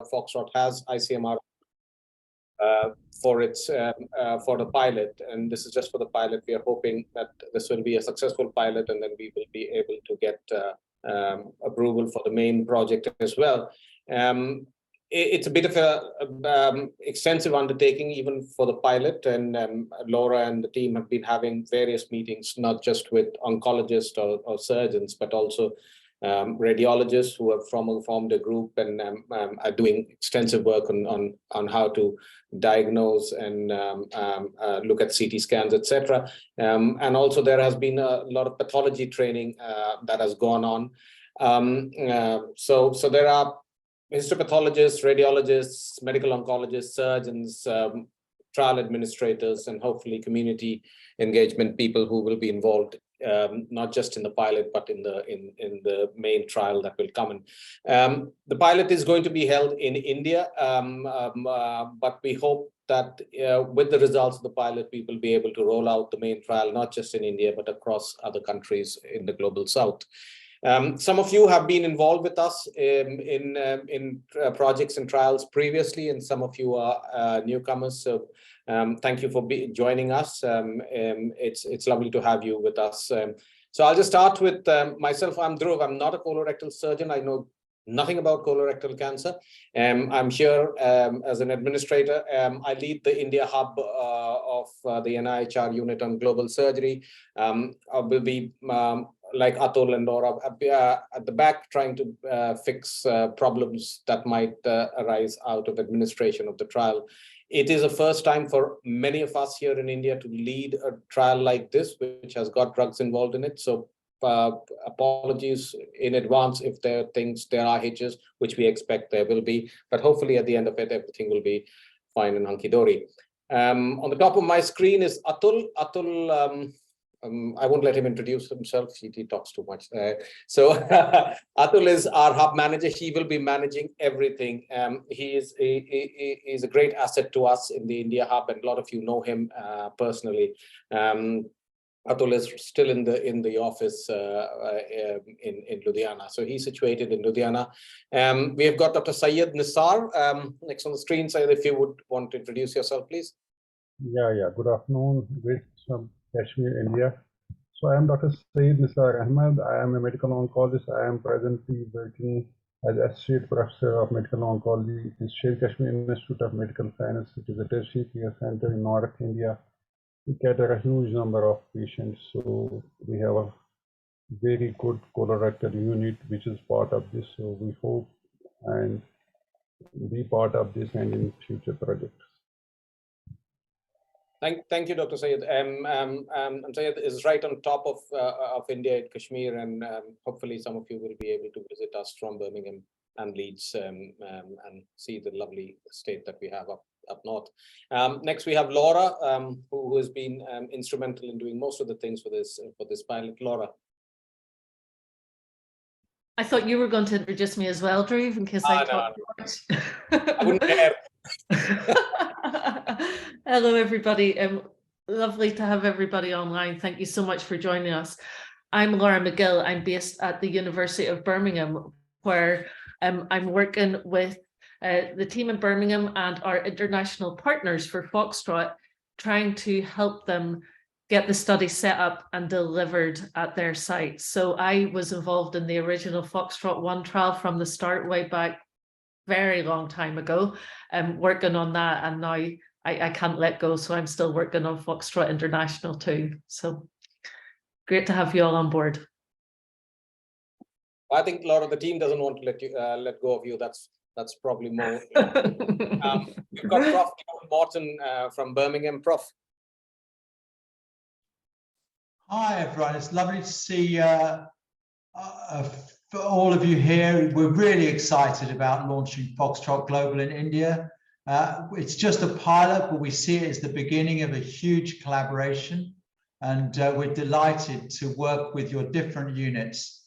FOxTROT has ICMR for the pilot, and this is just for the pilot. We are hoping that this will be a successful pilot, and then we will be able to get approval for the main project as well. It's a bit of a extensive undertaking even for the pilot, and Laura and the team have been having various meetings, not just with oncologists or surgeons, but also radiologists who have formed a group and are doing extensive work on how to diagnose and look at CT scans, etc. And also there has been a lot of pathology training that has gone on. So there are histopathologists, radiologists, medical oncologists, surgeons, trial administrators, and hopefully community engagement people who will be involved, not just in the pilot, but in the main trial that will come in. The pilot is going to be held in India, but we hope that with the results of the pilot, we will be able to roll out the main trial, not just in India, but across other countries in the global south. Some of you have been involved with us in projects and trials previously, and some of you are newcomers. So thank you for joining us. It's lovely to have you with us. So I'll just start with myself. I'm Dhruv. I'm not a colorectal surgeon. I know nothing about colorectal cancer. I'm here as an administrator. I lead the India hub of the NIHR unit on global surgery. I will be like Atul and Laura at the back, trying to fix problems that might arise out of administration of the trial. It is a first time for many of us here in India to lead a trial like this, which has got drugs involved in it. So apologies in advance if there are hitches, which we expect there will be, but hopefully at the end of it, everything will be fine and hunky-dory. On the top of my screen is Atul. Atul, I won't let him introduce himself. He talks too much. So Atul is our hub manager. He will be managing everything. He is a great asset to us in the India hub, and a lot of you know him personally. Atul is still in the office in Ludhiana. So he's situated in Ludhiana. We have got Dr. Syed Nisar next on the screen. Syed, if you would want to introduce yourself, please. Yeah. Good afternoon. Great from Kashmir, India. So I am Dr. Syed Nisar Ahmed. I am a medical oncologist. I am presently working as Associate Professor of Medical Oncology at Sher Kashmir Institute of Medical Science, which is a tertiary care center in North India. We cater a huge number of patients, so we have a very good colorectal unit which is part of this. So we hope and be part of this and in future projects. Thank you, Dr. Syed. Syed is right on top of India at Kashmir, and hopefully some of you will be able to visit us from Birmingham and Leeds and see the lovely state that we have up north. Next, we have Laura, who has been instrumental in doing most of the things for this pilot. Laura. I thought you were going to introduce me as well, Dhruv, in case I talk too much. I wouldn't dare. Hello, everybody. Lovely to have everybody online. Thank you so much for joining us. I'm Laura McGill. I'm based at the University of Birmingham, where I'm working with the team in Birmingham and our international partners for FOxTROT, trying to help them get the study set up and delivered at their site. So I was involved in the original FOxTROT 1 trial from the start, way back very long time ago, working on that, and now I can't let go, so I'm still working on FOxTROT International too. So great to have you all on board. I think, Laura, the team doesn't want to let go of you. That's probably more. We've got Prof. Morton from Birmingham. Prof. Hi, everyone. It's lovely to see for all of you here. We're really excited about launching FOxTROT Global in India. It's just a pilot, but we see it as the beginning of a huge collaboration, and we're delighted to work with your different units.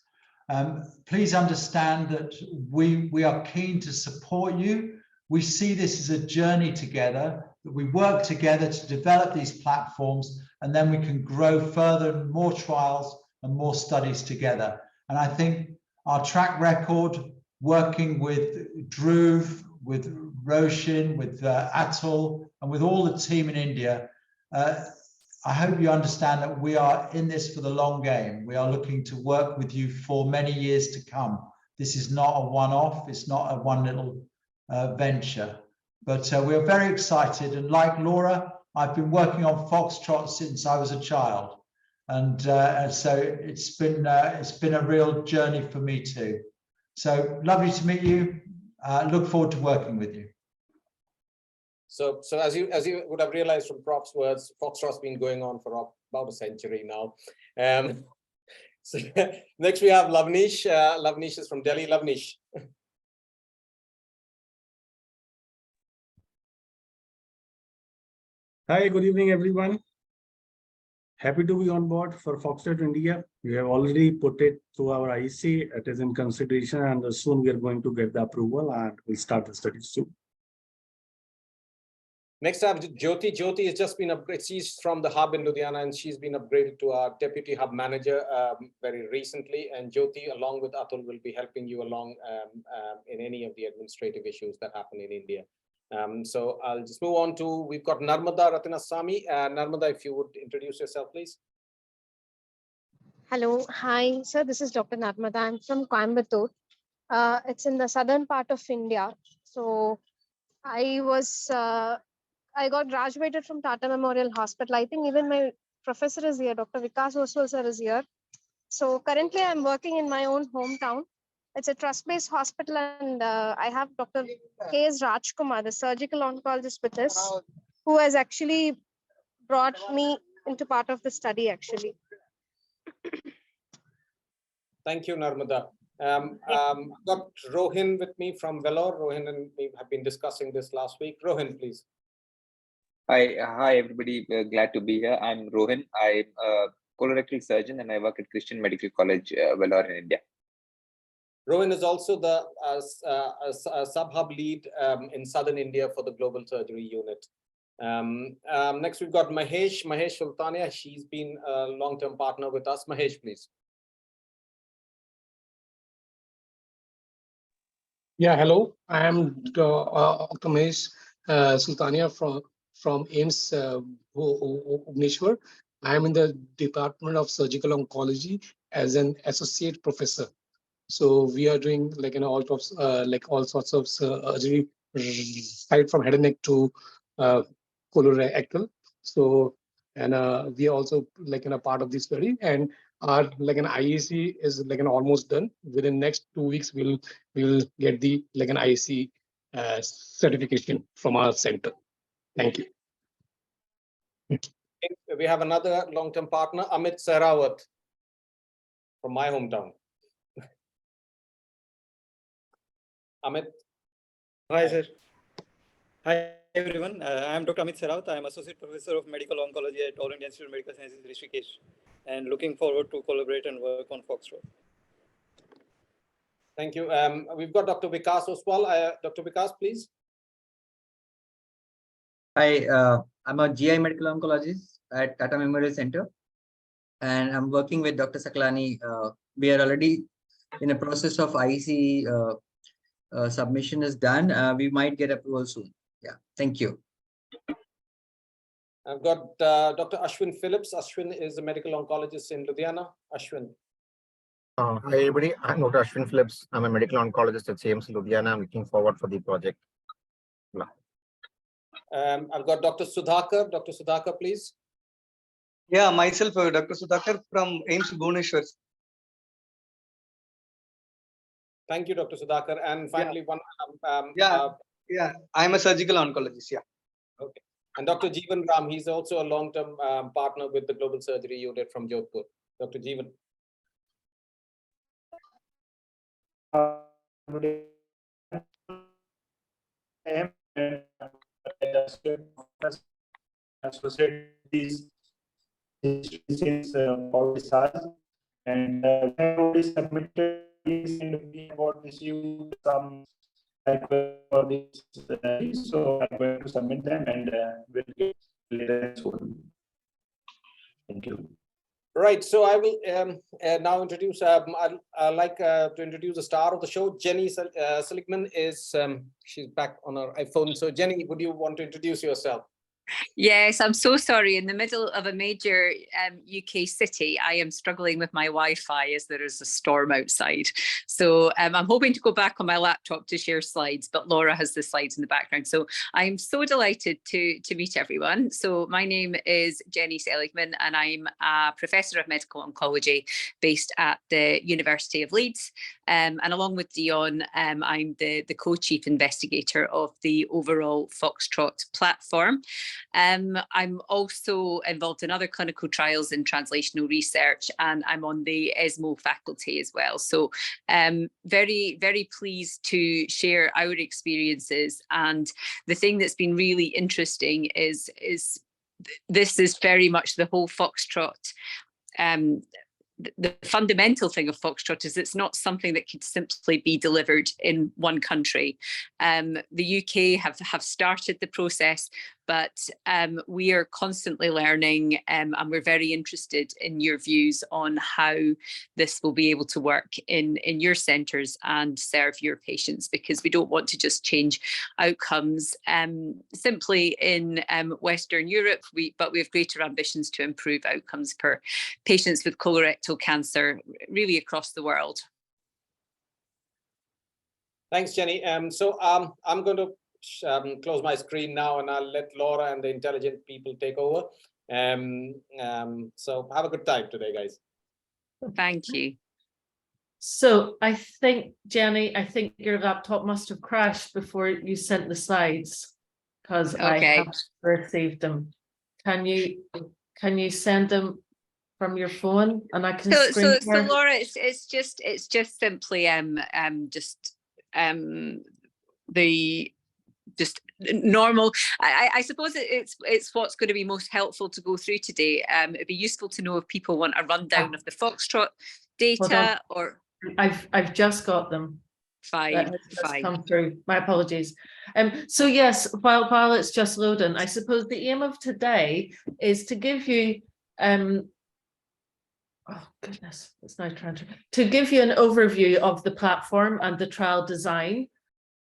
Please understand that we are keen to support you. We see this as a journey together, that we work together to develop these platforms, and then we can grow further, more trials and more studies together. And I think our track record working with Dhruv, Roshin, with Atul, and with all the team in India. I hope you understand that we are in this for the long game. We are looking to work with you for many years to come. This is not a one-off. It's not a one little venture. But we're very excited. And like Laura, I've been working on FOxTROT since I was a child. And so it's been a real journey for me too. So lovely to meet you. Look forward to working with you. So as you would have realized from Prof's words, FOxTROT's been going on for about a century now. So next we have Lavnish. Lavnish is from Delhi. Lavnish. Hi, good evening, everyone. Happy to be on board for FOxTROT India. We have already put it through our IC. It is in consideration, and soon we are going to get the approval and we'll start the study soon. Next up, Jyoti. Jyoti has just been upgraded. She's from the hub in Ludhiana, and she's been upgraded to our deputy hub manager very recently. And Jyoti, along with Atul, will be helping you along in any of the administrative issues that happen in India. So I'll just move on to, we've got Narmada Ratinasamy. Narmada, if you would introduce yourself, please. Hello, hi, sir. This is Dr. Narmada. I'm from Coimbatore. It's in the southern part of India. So I got graduated from Tata Memorial Hospital. I think even my professor is here, Dr. Vikas Oswal sir is here. So currently I'm working in my own hometown. It's a trust-based hospital, and I have Dr. K.S. Rajkumar, the surgical oncologist with us, who has actually brought me into part of the study actually. Thank you, Narmada. I've got Rohin with me from Vellore. Rohin and we have been discussing this last week. Rohin, please. Hi everybody. Glad to be here. I'm Rohin. I'm a colorectal surgeon and I work at Christian Medical College, Vellore in India. Rohin is also the sub-hub lead in Southern India for the Global Surgery Unit. Next, we've got Mahesh Sultania. She's been a long-term partner with us. Mahesh, please. Yeah, hello. I am Dr. Mahesh Sultania from AIMS Bhubaneswar. I am in the Department of Surgical Oncology as an associate professor. So we are doing all sorts of surgery, right from head and neck to colorectal. So we are also a part of this study, and our an IEC is almost done. Within next 2 weeks, we'll get the an IEC certification from our center. Thank you. We have another long-term partner, Amit Sehrawat, from my hometown. Amit. Hi, sir. Hi, everyone. I am Dr. Amit Sehrawat. I am Associate Professor of Medical Oncology at All India Institute of Medical Sciences, Rishikesh, and looking forward to collaborate and work on FOxTROT. Thank you. We've got Dr. Vikas Oswal. Dr. Vikas, please. Hi, I'm a GI medical oncologist at Tata Memorial Center, and I'm working with Dr. Saklani. We are already in a process of IEC submission is done. We might get approval soon. Yeah, thank you. I've got Dr. Ashwin Phillips. Ashwin is a medical oncologist in Ludhiana. Ashwin. Hi, everybody. I'm Dr. Ashwin Phillips. I'm a medical oncologist at CMC Ludhiana. I'm looking forward for the project. I've got Dr. Sudhakar. Dr. Sudhakar, please. Yeah, myself, Dr. Sudhakar from AIMS Bhubaneswar. Thank you, Dr. Sudhakar. And finally, I'm a surgical oncologist. Yeah. Okay. And Dr. Jeevan Ram, he's also a long-term partner with the Global Surgery Unit from Jodhpur. Dr. Jeevan. These and already submitted and we have received some for this, so I'm going to submit them and we'll get later soon. Thank you. Right, so I will now introduce, I'd like to introduce the star of the show. Jenny Seligman is, she's back on her iPhone. So Jenny, would you want to introduce yourself? Yes, I'm so sorry. In the middle of a major UK city, I am struggling with my Wi-Fi as there is a storm outside. So I'm hoping to go back on my laptop to share slides, but Laura has the slides in the background. So I'm so delighted to meet everyone. So my name is Jenny Seligman, and I'm a professor of medical oncology based at the University of Leeds. And along with Dion, I'm the co-chief investigator of the overall FOxTROT platform. I'm also involved in other clinical trials and translational research, and I'm on the ESMO faculty as well. So very, very pleased to share our experiences. And the thing that's been really interesting is this is very much the whole FOxTROT. The fundamental thing of FOxTROT is it's not something that could simply be delivered in one country. The UK have started the process, but we are constantly learning, and we're very interested in your views on how this will be able to work in your centres and serve your patients, because we don't want to just change outcomes simply in Western Europe, but we have greater ambitions to improve outcomes for patients with colorectal cancer really across the world. Thanks, Jenny. So I'm going to close my screen now, and I'll let Laura and the intelligent people take over. So have a good time today, guys. Thank you. So I think, Jenny, I think your laptop must have crashed before you sent the slides, because I have received them. Can you send them from your phone, and I can so Laura, it's just simply just normal. I suppose it's what's going to be most helpful to go through today. It'd be useful to know if people want a rundown of the FOxTROT data, or I've just got them. Fine. Come through. My apologies. So yes, while it's just loading, I suppose the aim of today is to give you oh goodness, it's now trying to give you an overview of the platform and the trial design,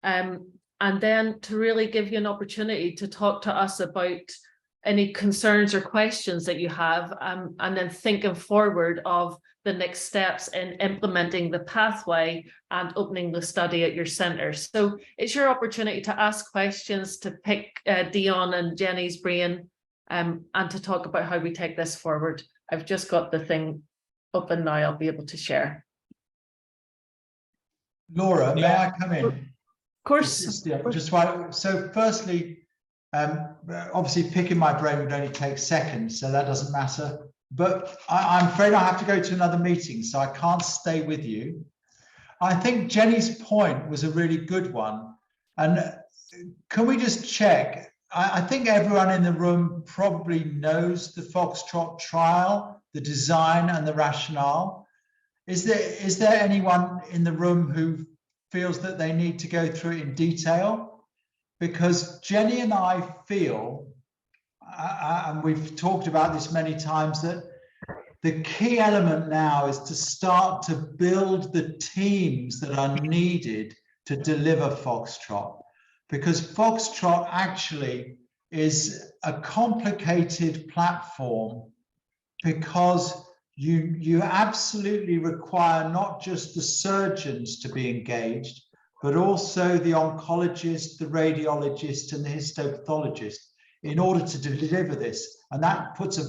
and then to really give you an opportunity to talk to us about any concerns or questions that you have, and then thinking forward of the next steps in implementing the pathway and opening the study at your centre. So it's your opportunity to ask questions, to pick Dion and Jenny's brain, and to talk about how we take this forward. I've just got the thing open now. I'll be able to share. Laura, may I come in? Of course. Just while, so firstly, obviously picking my brain would only take seconds, so that doesn't matter. But I'm afraid I have to go to another meeting, so I can't stay with you. I think Jenny's point was a really good one. And can we just check? I think everyone in the room probably knows the FOxTROT trial, the design and the rationale. Is there anyone in the room who feels that they need to go through it in detail? Because Jenny and I feel, and we've talked about this many times, that the key element now is to start to build the teams that are needed to deliver FOxTROT. Because FOxTROT actually is a complicated platform, because you absolutely require not just the surgeons to be engaged, but also the oncologist, the radiologist, and the histopathologist in order to deliver this. And that puts a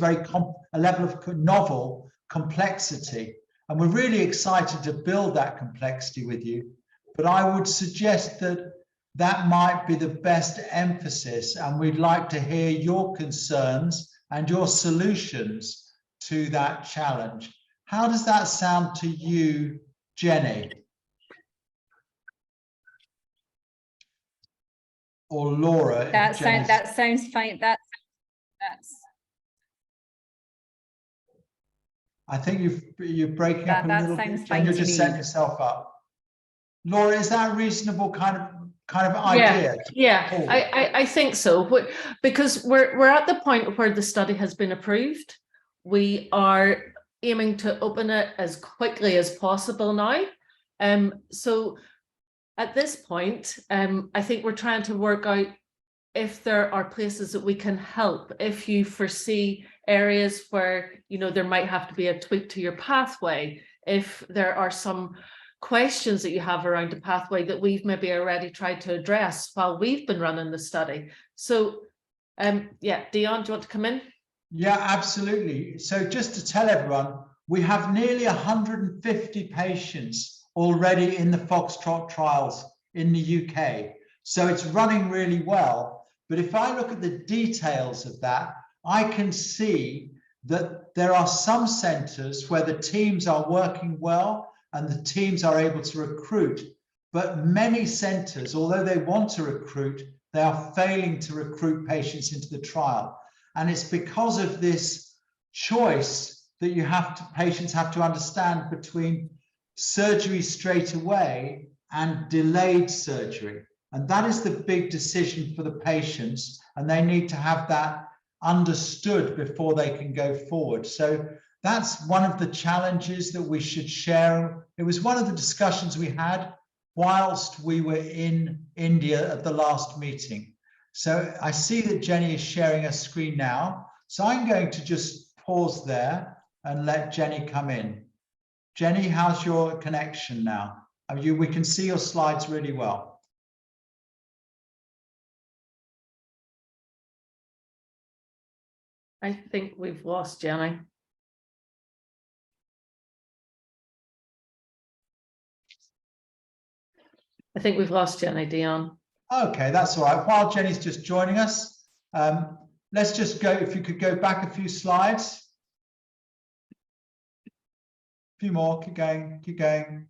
level of novel complexity. And we're really excited to build that complexity with you. But I would suggest that that might be the best emphasis, and we'd like to hear your concerns and your solutions to that challenge. How does that sound to you, Jenny? Or Laura? That sounds fine. That's. I think you're breaking up a little bit. Fine. You're just setting yourself up. Laura, is that a reasonable kind of idea? Yeah, I think so, because we're at the point where the study has been approved. We are aiming to open it as quickly as possible now. So at this point, I think we're trying to work out if there are places that we can help. If you foresee areas where, you know, there might have to be a tweak to your pathway, if there are some questions that you have around the pathway that we've maybe already tried to address while we've been running the study. So yeah, Dion, do you want to come in? Yeah, absolutely. So just to tell everyone, we have nearly 150 patients already in the FOxTROT trials in the UK. So it's running really well. But if I look at the details of that, I can see that there are some centers where the teams are working well and the teams are able to recruit. But many centers, although they want to recruit, they are failing to recruit patients into the trial. And it's because of this choice that patients have to understand between surgery straight away and delayed surgery. And that is the big decision for the patients, and they need to have that understood before they can go forward. So that's one of the challenges that we should share. It was one of the discussions we had whilst we were in India at the last meeting. So I see that Jenny is sharing her screen now. So I'm going to just pause there and let Jenny come in. Jenny, how's your connection now? We can see your slides really well. I think we've lost Jenny. I think we've lost Jenny, Dion. Okay, that's all right. While Jenny's just joining us, let's just go, if you could go back a few slides. A few more, keep going, keep going.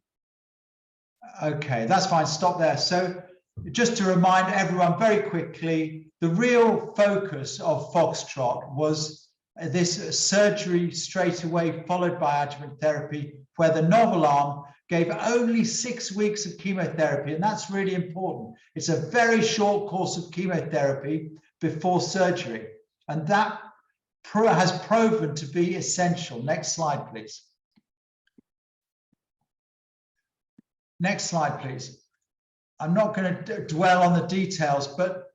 Okay, that's fine, stop there. So just to remind everyone very quickly, the real focus of FOxTROT was this surgery straight away followed by adjuvant therapy, where the novel arm gave only 6 weeks of chemotherapy, and that's really important. It's a very short course of chemotherapy before surgery, and that has proven to be essential. Next slide, please. Next slide, please. I'm not going to dwell on the details, but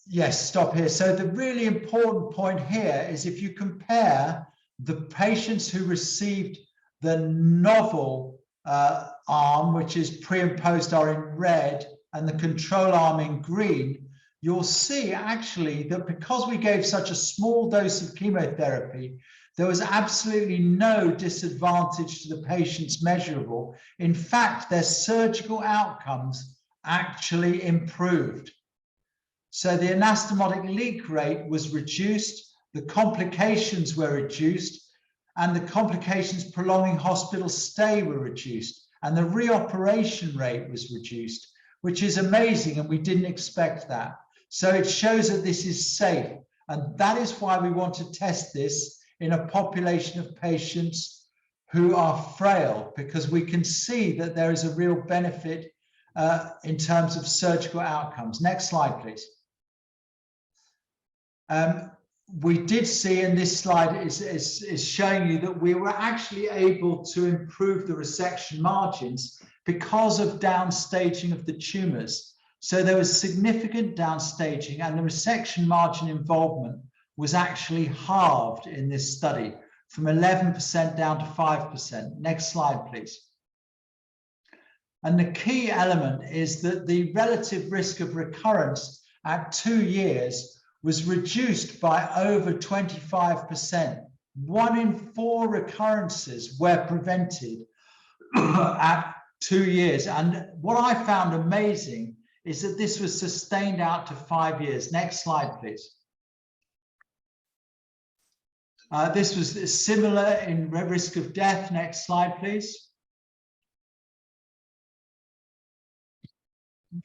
yes, stop here. So the really important point here is if you compare the patients who received the novel arm, which is pre and post are in red, and the control arm in green, you'll see actually that because we gave such a small dose of chemotherapy, there was absolutely no disadvantage to the patients measurable. In fact, their surgical outcomes actually improved. So the anastomotic leak rate was reduced, the complications were reduced, and the complications prolonging hospital stay were reduced, and the reoperation rate was reduced, which is amazing, and we didn't expect that. So it shows that this is safe, and that is why we want to test this in a population of patients who are frail, because we can see that there is a real benefit in terms of surgical outcomes. Next slide, please. We did see, and this slide is showing you that we were actually able to improve the resection margins because of downstaging of the tumors. So there was significant downstaging, and the resection margin involvement was actually halved in this study from 11% down to 5%. Next slide, please. And the key element is that the relative risk of recurrence at 2 years was reduced by over 25%. 1 in 4 recurrences were prevented at 2 years. And what I found amazing is that this was sustained out to 5 years. Next slide, please. This was similar in risk of death. Next slide, please.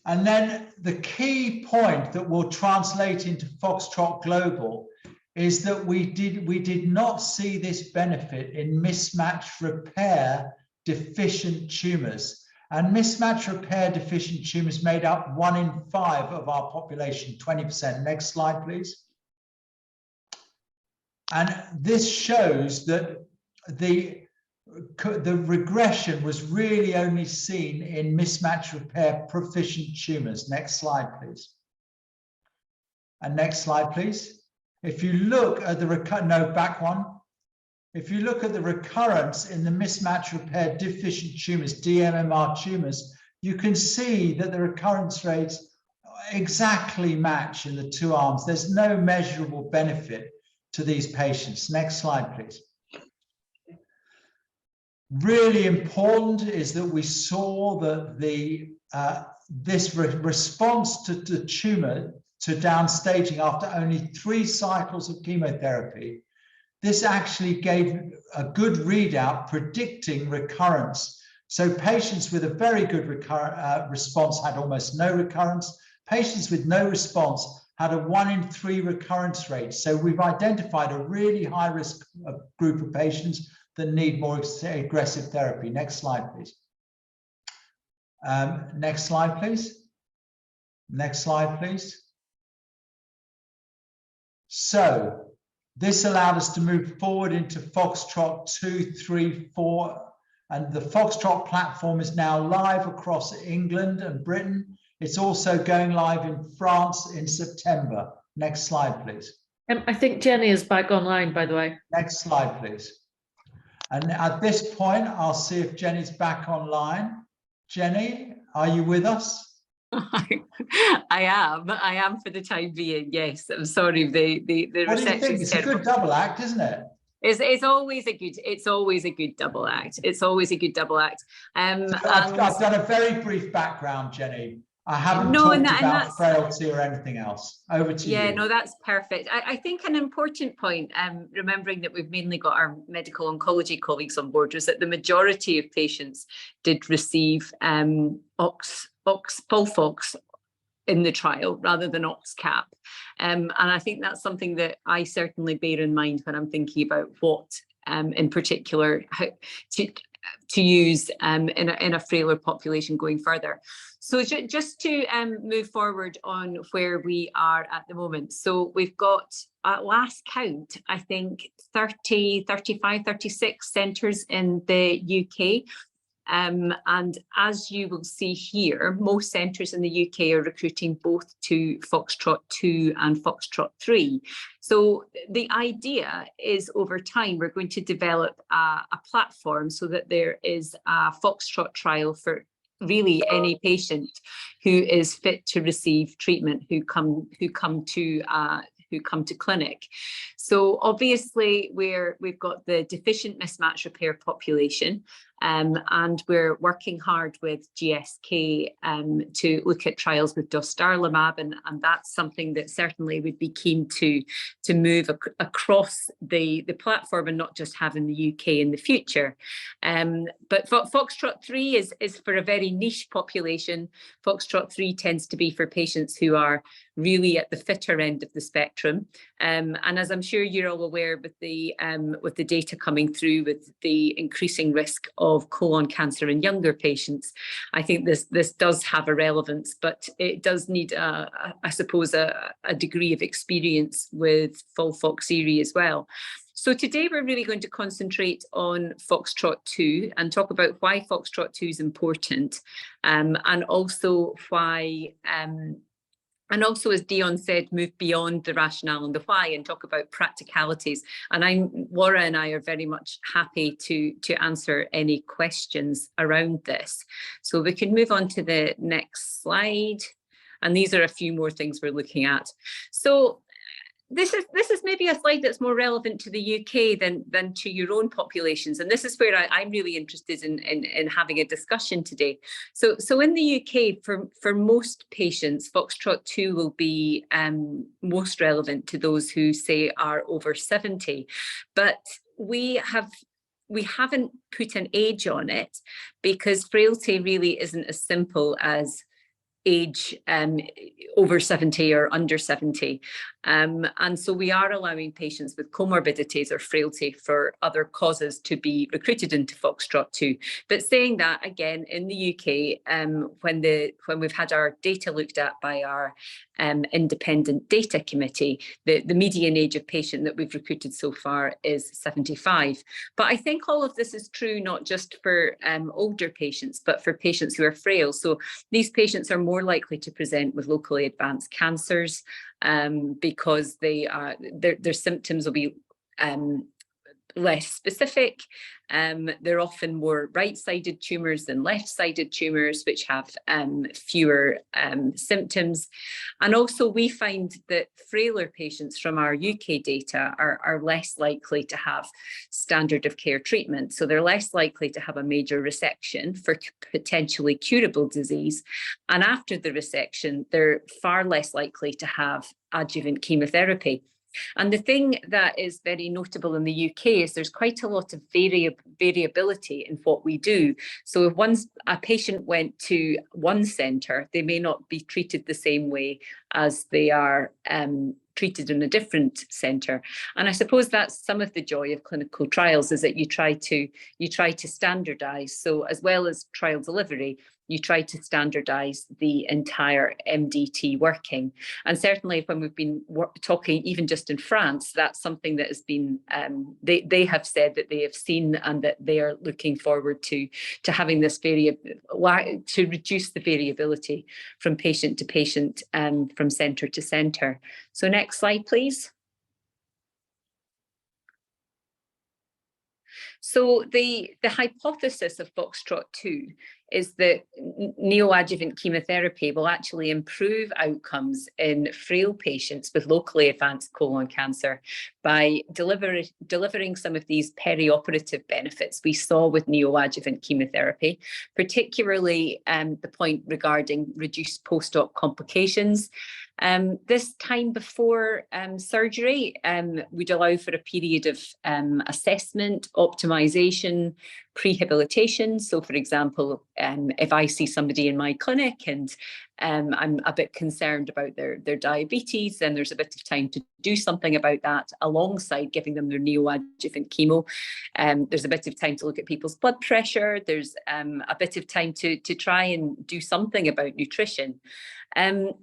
And then the key point that will translate into FOxTROT Global is that we did not see this benefit in mismatch repair deficient tumors. And mismatch repair deficient tumors made up 1 in 5 of our population, 20%. Next slide, please. And this shows that the regression was really only seen in mismatch repair proficient tumors. Next slide, please. And next slide, please. If you look at the back one. If you look at the recurrence in the mismatch repair deficient tumors, DMMR tumors, you can see that the recurrence rates exactly match in the two arms. There's no measurable benefit to these patients. Next slide, please. Really important is that we saw that this response to the tumor to downstaging after only 3 cycles of chemotherapy. This actually gave a good readout predicting recurrence. So patients with a very good response had almost no recurrence. Patients with no response had a 1 in 3 recurrence rate. So we've identified a really high risk group of patients that need more aggressive therapy. Next slide, please. Next slide, please. Next slide, please. So this allowed us to move forward into FOxTROT 2, 3, 4, and the FOxTROT platform is now live across England and Britain. It's also going live in France in September. Next slide, please. I think Jenny is back online, by the way. Next slide, please. And at this point, I'll see if Jenny's back online. Jenny, are you with us? I am for the time being. Yes, I'm sorry. The what do you think? It's a good double act, isn't it? It's always a good double act. It's always a good double act. I've done a very brief background, Jenny. I haven't talked about frailty or anything else. Over to you. Yeah, no, that's perfect. I think an important point, remembering that we've mainly got our medical oncology colleagues on board, was that the majority of patients did receive FOLFOX in the trial rather than OxCap. And I think that's something that I certainly bear in mind when I'm thinking about what in particular how to use in a frailer population going further. So just to move forward on where we are at the moment. So we've got, at last count, I think 30, 35, 36 centres in the UK. And as you will see here, most centres in the UK are recruiting both to FOxTROT 2 and FOxTROT 3. So the idea is over time, we're going to develop a platform so that there is a FOxTROT trial for really any patient who is fit to receive treatment, who come to clinic. So obviously we've got the deficient mismatch repair population, and we're working hard with GSK to look at trials with dostarlimab, and that's something that certainly would be keen to move across the platform and not just have in the UK in the future. But FOxTROT 3 is for a very niche population. FOxTROT 3 tends to be for patients who are really at the fitter end of the spectrum. And as I'm sure you're all aware, with the data coming through with the increasing risk of colon cancer in younger patients, I think this does have a relevance, but it does need, I suppose, a degree of experience with FOLFOXIRI as well. So today we're really going to concentrate on FOxTROT 2 and talk about why FOxTROT 2 is important, and also why and also, as Dion said, move beyond the rationale and the why and talk about practicalities. And Laura and I are very much happy to answer any questions around this. So we can move on to the next slide. And these are a few more things we're looking at. So this is maybe a slide that's more relevant to the UK than to your own populations, and this is where I'm really interested in having a discussion today. So in the UK, for most patients, FOxTROT 2 will be most relevant to those who say are over 70, but we haven't put an age on it because frailty really isn't as simple as age over 70 or under 70. And so we are allowing patients with comorbidities or frailty for other causes to be recruited into FOxTROT 2. But saying that, again, in the UK, when we've had our data looked at by our independent data committee, the median age of patient that we've recruited so far is 75. But I think all of this is true not just for older patients, but for patients who are frail. So these patients are more likely to present with locally advanced cancers because their symptoms will be less specific. They're often more right-sided tumours than left-sided tumours, which have fewer symptoms. And also we find that frailer patients from our UK data are less likely to have standard of care treatment. So they're less likely to have a major resection for potentially curable disease. And after the resection, they're far less likely to have adjuvant chemotherapy. And the thing that is very notable in the UK is there's quite a lot of variability in what we do. So if a patient went to one centre, they may not be treated the same way as they are treated in a different centre. And I suppose that's some of the joy of clinical trials, is that you try to standardise. So as well as trial delivery, you try to standardise the entire MDT working. And certainly when we've been talking, even just in France, that's something that has been, they have said that they have seen and that they are looking forward to having this to reduce the variability from patient to patient and from centre to centre. So next slide, please. So the hypothesis of FOxTROT 2 is that neoadjuvant chemotherapy will actually improve outcomes in frail patients with locally advanced colon cancer by delivering some of these perioperative benefits we saw with neoadjuvant chemotherapy, particularly the point regarding reduced post-op complications. This time before surgery would allow for a period of assessment, optimization, prehabilitation. So for example, if I see somebody in my clinic and I'm a bit concerned about their diabetes, then there's a bit of time to do something about that alongside giving them their neoadjuvant chemo. There's a bit of time to look at people's blood pressure. There's a bit of time to try and do something about nutrition. And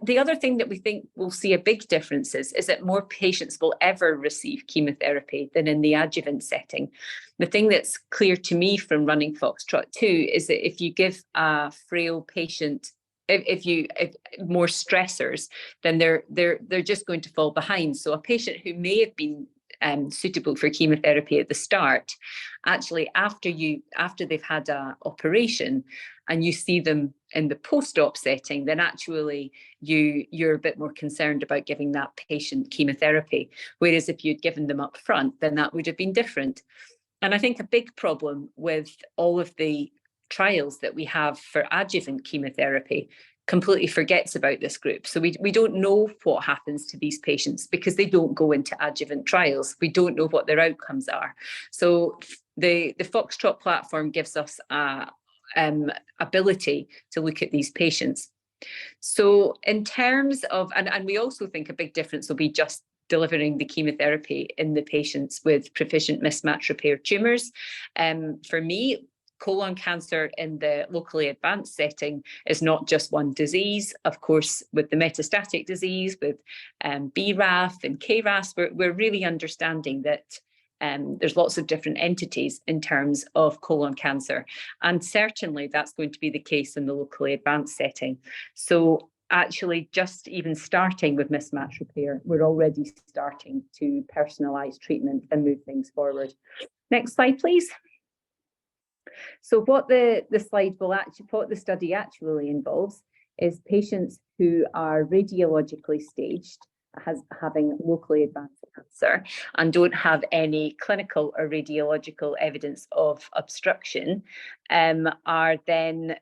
the other thing that we think we'll see a big difference is that more patients will ever receive chemotherapy than in the adjuvant setting. The thing that's clear to me from running FOxTROT 2 is that if you give a frail patient, if more stressors, then they're just going to fall behind. So a patient who may have been suitable for chemotherapy at the start, actually after they've had an operation and you see them in the post-op setting, then actually you're a bit more concerned about giving that patient chemotherapy. Whereas if you'd given them up front, then that would have been different. And I think a big problem with all of the trials that we have for adjuvant chemotherapy completely forgets about this group. So we don't know what happens to these patients because they don't go into adjuvant trials. We don't know what their outcomes are. So the FOxTROT platform gives us ability to look at these patients. So in terms of, and we also think a big difference will be just delivering the chemotherapy in the patients with proficient mismatch repair tumours. For me, colon cancer in the locally advanced setting is not just one disease. Of course, with the metastatic disease, with BRAF and KRAS, we're really understanding that there's lots of different entities in terms of colon cancer. And certainly that's going to be the case in the locally advanced setting. So actually just even starting with mismatch repair, we're already starting to personalise treatment and move things forward. Next slide, please. So what the study actually involves is patients who are radiologically staged having locally advanced cancer and don't have any clinical or radiological evidence of obstruction, are then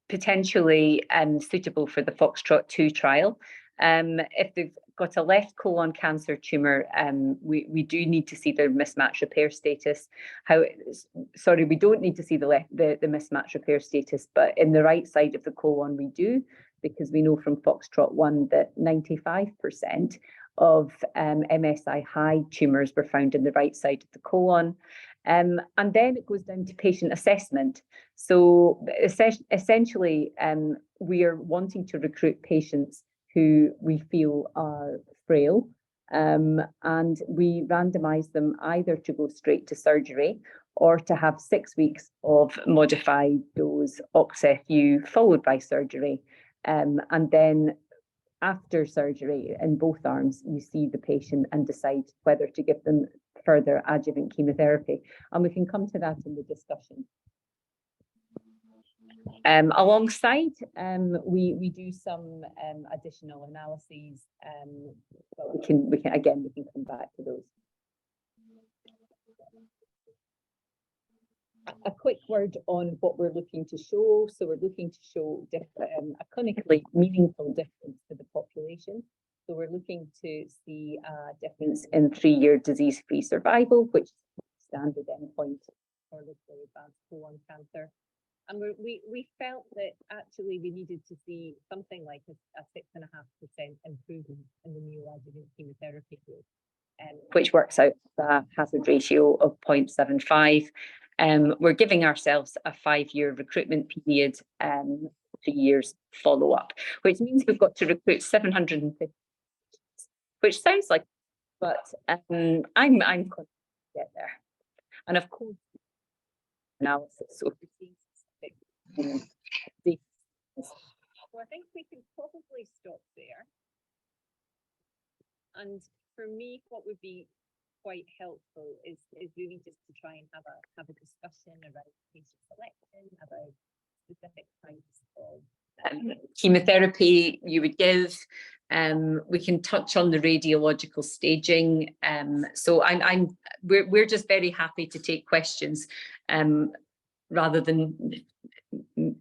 potentially suitable for the FOxTROT 2 trial. If they've got a left colon cancer tumour, we do need to see their mismatch repair status. We don't need to see the mismatch repair status, but in the right side of the colon we do, because we know from FOxTROT 1 that 95% of MSI high tumours were found in the right side of the colon. And then it goes down to patient assessment. So essentially, we are wanting to recruit patients who we feel are frail, and we randomise them either to go straight to surgery or to have 6 weeks of modified dose OxFU followed by surgery. And then after surgery, in both arms, you see the patient and decide whether to give them further adjuvant chemotherapy. And we can come to that in the discussion. Alongside, we do some additional analyses, but we can come back to those. A quick word on what we're looking to show. So we're looking to show a clinically meaningful difference to the population. So we're looking to see a difference in 3-year disease-free survival, which is the standard endpoint for locally advanced colon cancer. And we felt that actually we needed to see something like a 6.5% improvement in the neoadjuvant chemotherapy group, which works out a hazard ratio of 0.75. We're giving ourselves a 5-year recruitment period, 3 years follow-up, which means we've got to recruit 750, which sounds like, but I'm going to get there. And of course, analysis. So I think we can probably stop there. And for me, what would be quite helpful is really just to try and have a discussion around patient selection, about specific types of chemotherapy you would give. We can touch on the radiological staging. So we're just very happy to take questions rather than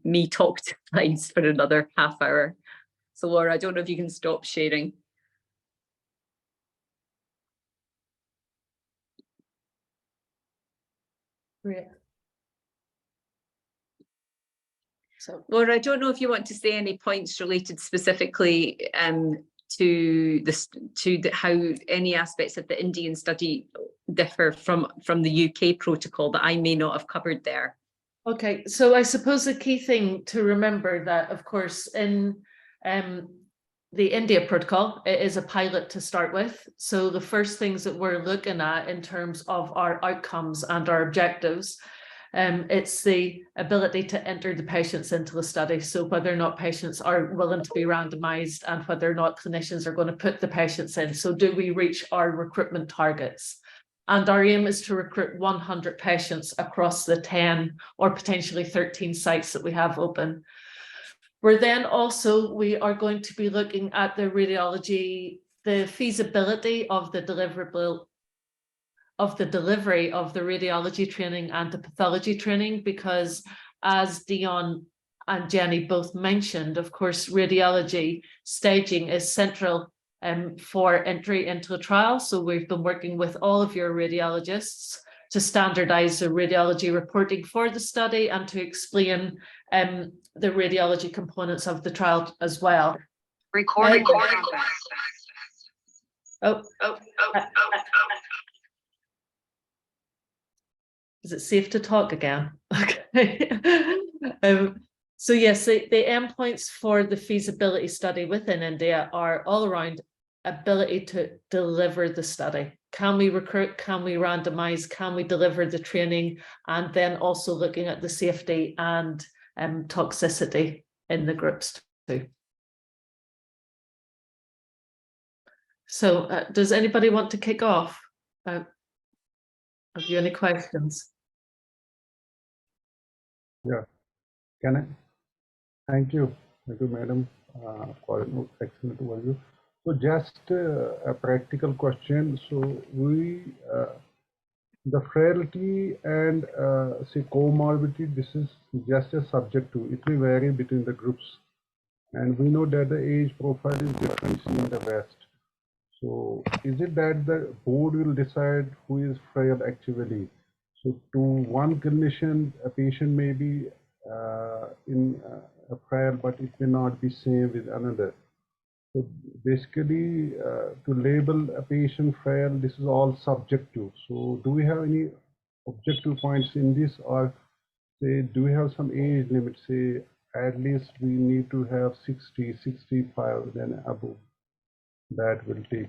me talk to slides for another half hour. So Laura, I don't know if you can stop sharing. Great. So Laura, I don't know if you want to say any points related specifically to how any aspects of the Indian study differ from the UK protocol that I may not have covered there. Okay, so I suppose the key thing to remember that, of course, in the India protocol, it is a pilot to start with. So the first things that we're looking at in terms of our outcomes and our objectives, it's the ability to enter the patients into the study. So whether or not patients are willing to be randomized and whether or not clinicians are going to put the patients in. So do we reach our recruitment targets? And our aim is to recruit 100 patients across the 10 or potentially 13 sites that we have open. We're then also, we are going to be looking at the radiology, the feasibility of the delivery of the radiology training and the pathology training, because as Dion and Jenny both mentioned, of course, radiology staging is central for entry into the trial. So we've been working with all of your radiologists to standardize the radiology reporting for the study and to explain the radiology components of the trial as well. Recording. Is it safe to talk again? Okay. So yes, the endpoints for the feasibility study within India are all around ability to deliver the study. Can we recruit? Can we randomize? Can we deliver the training? And then also looking at the safety and toxicity in the groups too. So does anybody want to kick off? Have you any questions? Yeah, can I? Thank you, madam, for an excellent overview. So just a practical question. So the frailty and say comorbidity, this is just a subjective. It may vary between the groups. And we know that the age profile is different in the West. So is it that the board will decide who is frail actually? So to one clinician, a patient may be frail, but it may not be same with another. So basically, to label a patient frail, this is all subjective. So do we have any objective points in this, or say, do we have some age limit? Say, at least we need to have 60, 65, then above. That will take.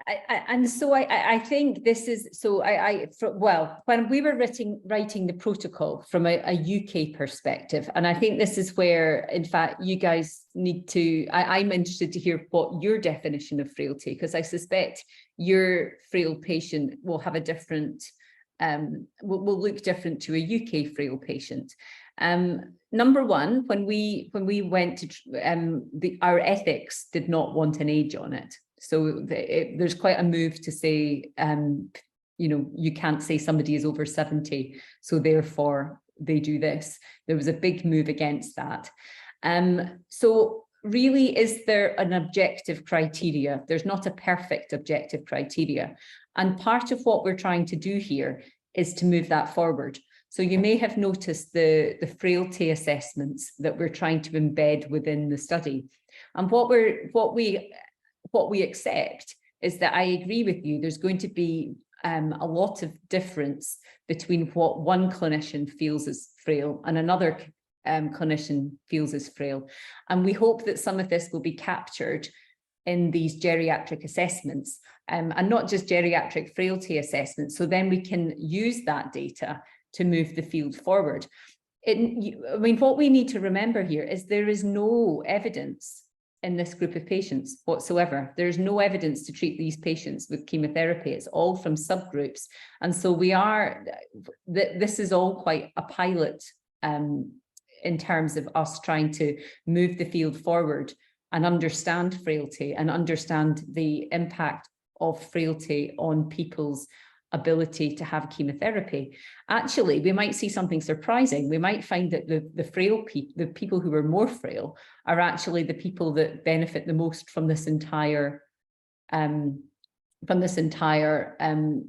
I think this is, well, when we were writing the protocol from a UK perspective, and I think this is where, in fact, you guys need to, I'm interested to hear what your definition of frailty, because I suspect your frail patient will have a different, will look different to a UK frail patient. Number one, when we went to, our ethics did not want an age on it. So there's quite a move to say, you know, you can't say somebody is over 70, so therefore they do this. There was a big move against that. So really, is there an objective criteria? There's not a perfect objective criteria. And part of what we're trying to do here is to move that forward. So you may have noticed the frailty assessments that we're trying to embed within the study. And what we accept is that I agree with you, there's going to be a lot of difference between what one clinician feels is frail and another clinician feels is frail. And we hope that some of this will be captured in these geriatric assessments, and not just geriatric frailty assessments. So then we can use that data to move the field forward. I mean, what we need to remember here is there is no evidence in this group of patients whatsoever. There's no evidence to treat these patients with chemotherapy. It's all from subgroups. And so this is all quite a pilot in terms of us trying to move the field forward and understand frailty and understand the impact of frailty on people's ability to have chemotherapy. Actually, we might see something surprising. We might find that the people who are more frail are actually the people that benefit the most from this entire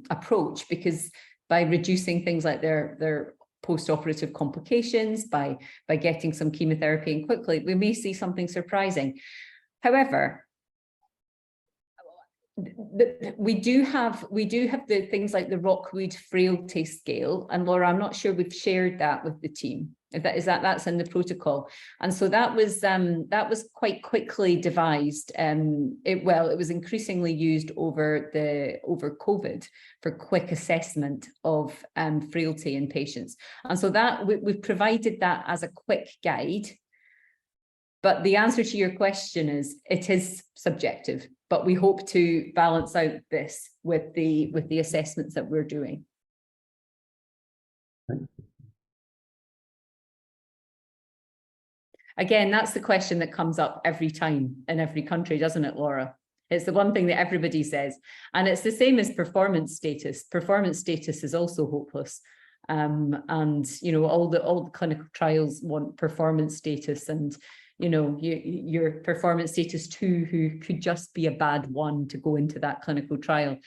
approach, because by reducing things like their post-operative complications, by getting some chemotherapy in quickly, we may see something surprising. However, we do have the things like the Rockwood frailty scale, and Laura, I'm not sure we've shared that with the team. If that's in the protocol, and so that was quite quickly devised. It was increasingly used over COVID for quick assessment of frailty in patients, and so that we've provided that as a quick guide. But the answer to your question is it is subjective, but we hope to balance out this with the assessments that we're doing. Again, that's the question that comes up every time in every country, doesn't it, Laura? It's the one thing that everybody says. And it's the same as performance status. Performance status is also hopeless. And, you know, all the clinical trials want performance status, and, you know, your performance status 2, who could just be a bad 1 to go into that clinical trial.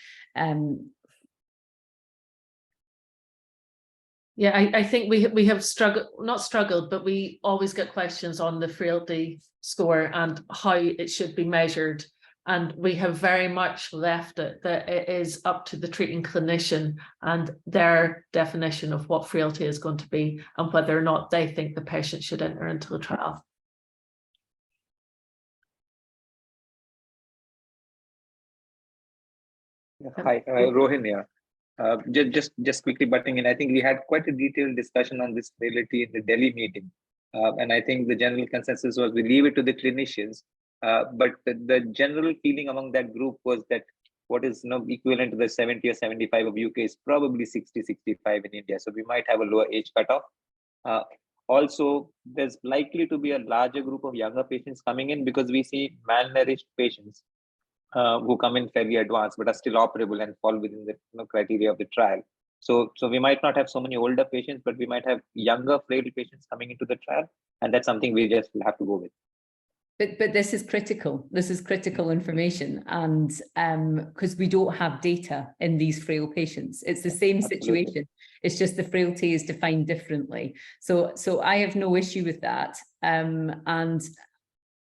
Yeah, I think we have not struggled, but we always get questions on the frailty score and how it should be measured. And we have very much left it that it is up to the treating clinician and their definition of what frailty is going to be and whether or not they think the patient should enter into the trial. Hi, Rohin here. Just quickly butting in, I think we had quite a detailed discussion on this frailty in the Delhi meeting. And I think the general consensus was we leave it to the clinicians. But the general feeling among that group was that what is equivalent to the 70 or 75 of UK is probably 60, 65 in India. So we might have a lower age cutoff. Also, there's likely to be a larger group of younger patients coming in because we see malnourished patients who come in fairly advanced but are still operable and fall within the criteria of the trial. So we might not have so many older patients, but we might have younger frail patients coming into the trial, and that's something we just will have to go with. But this is critical. This is critical information, and because we don't have data in these frail patients, it's the same situation. It's just the frailty is defined differently. So I have no issue with that. And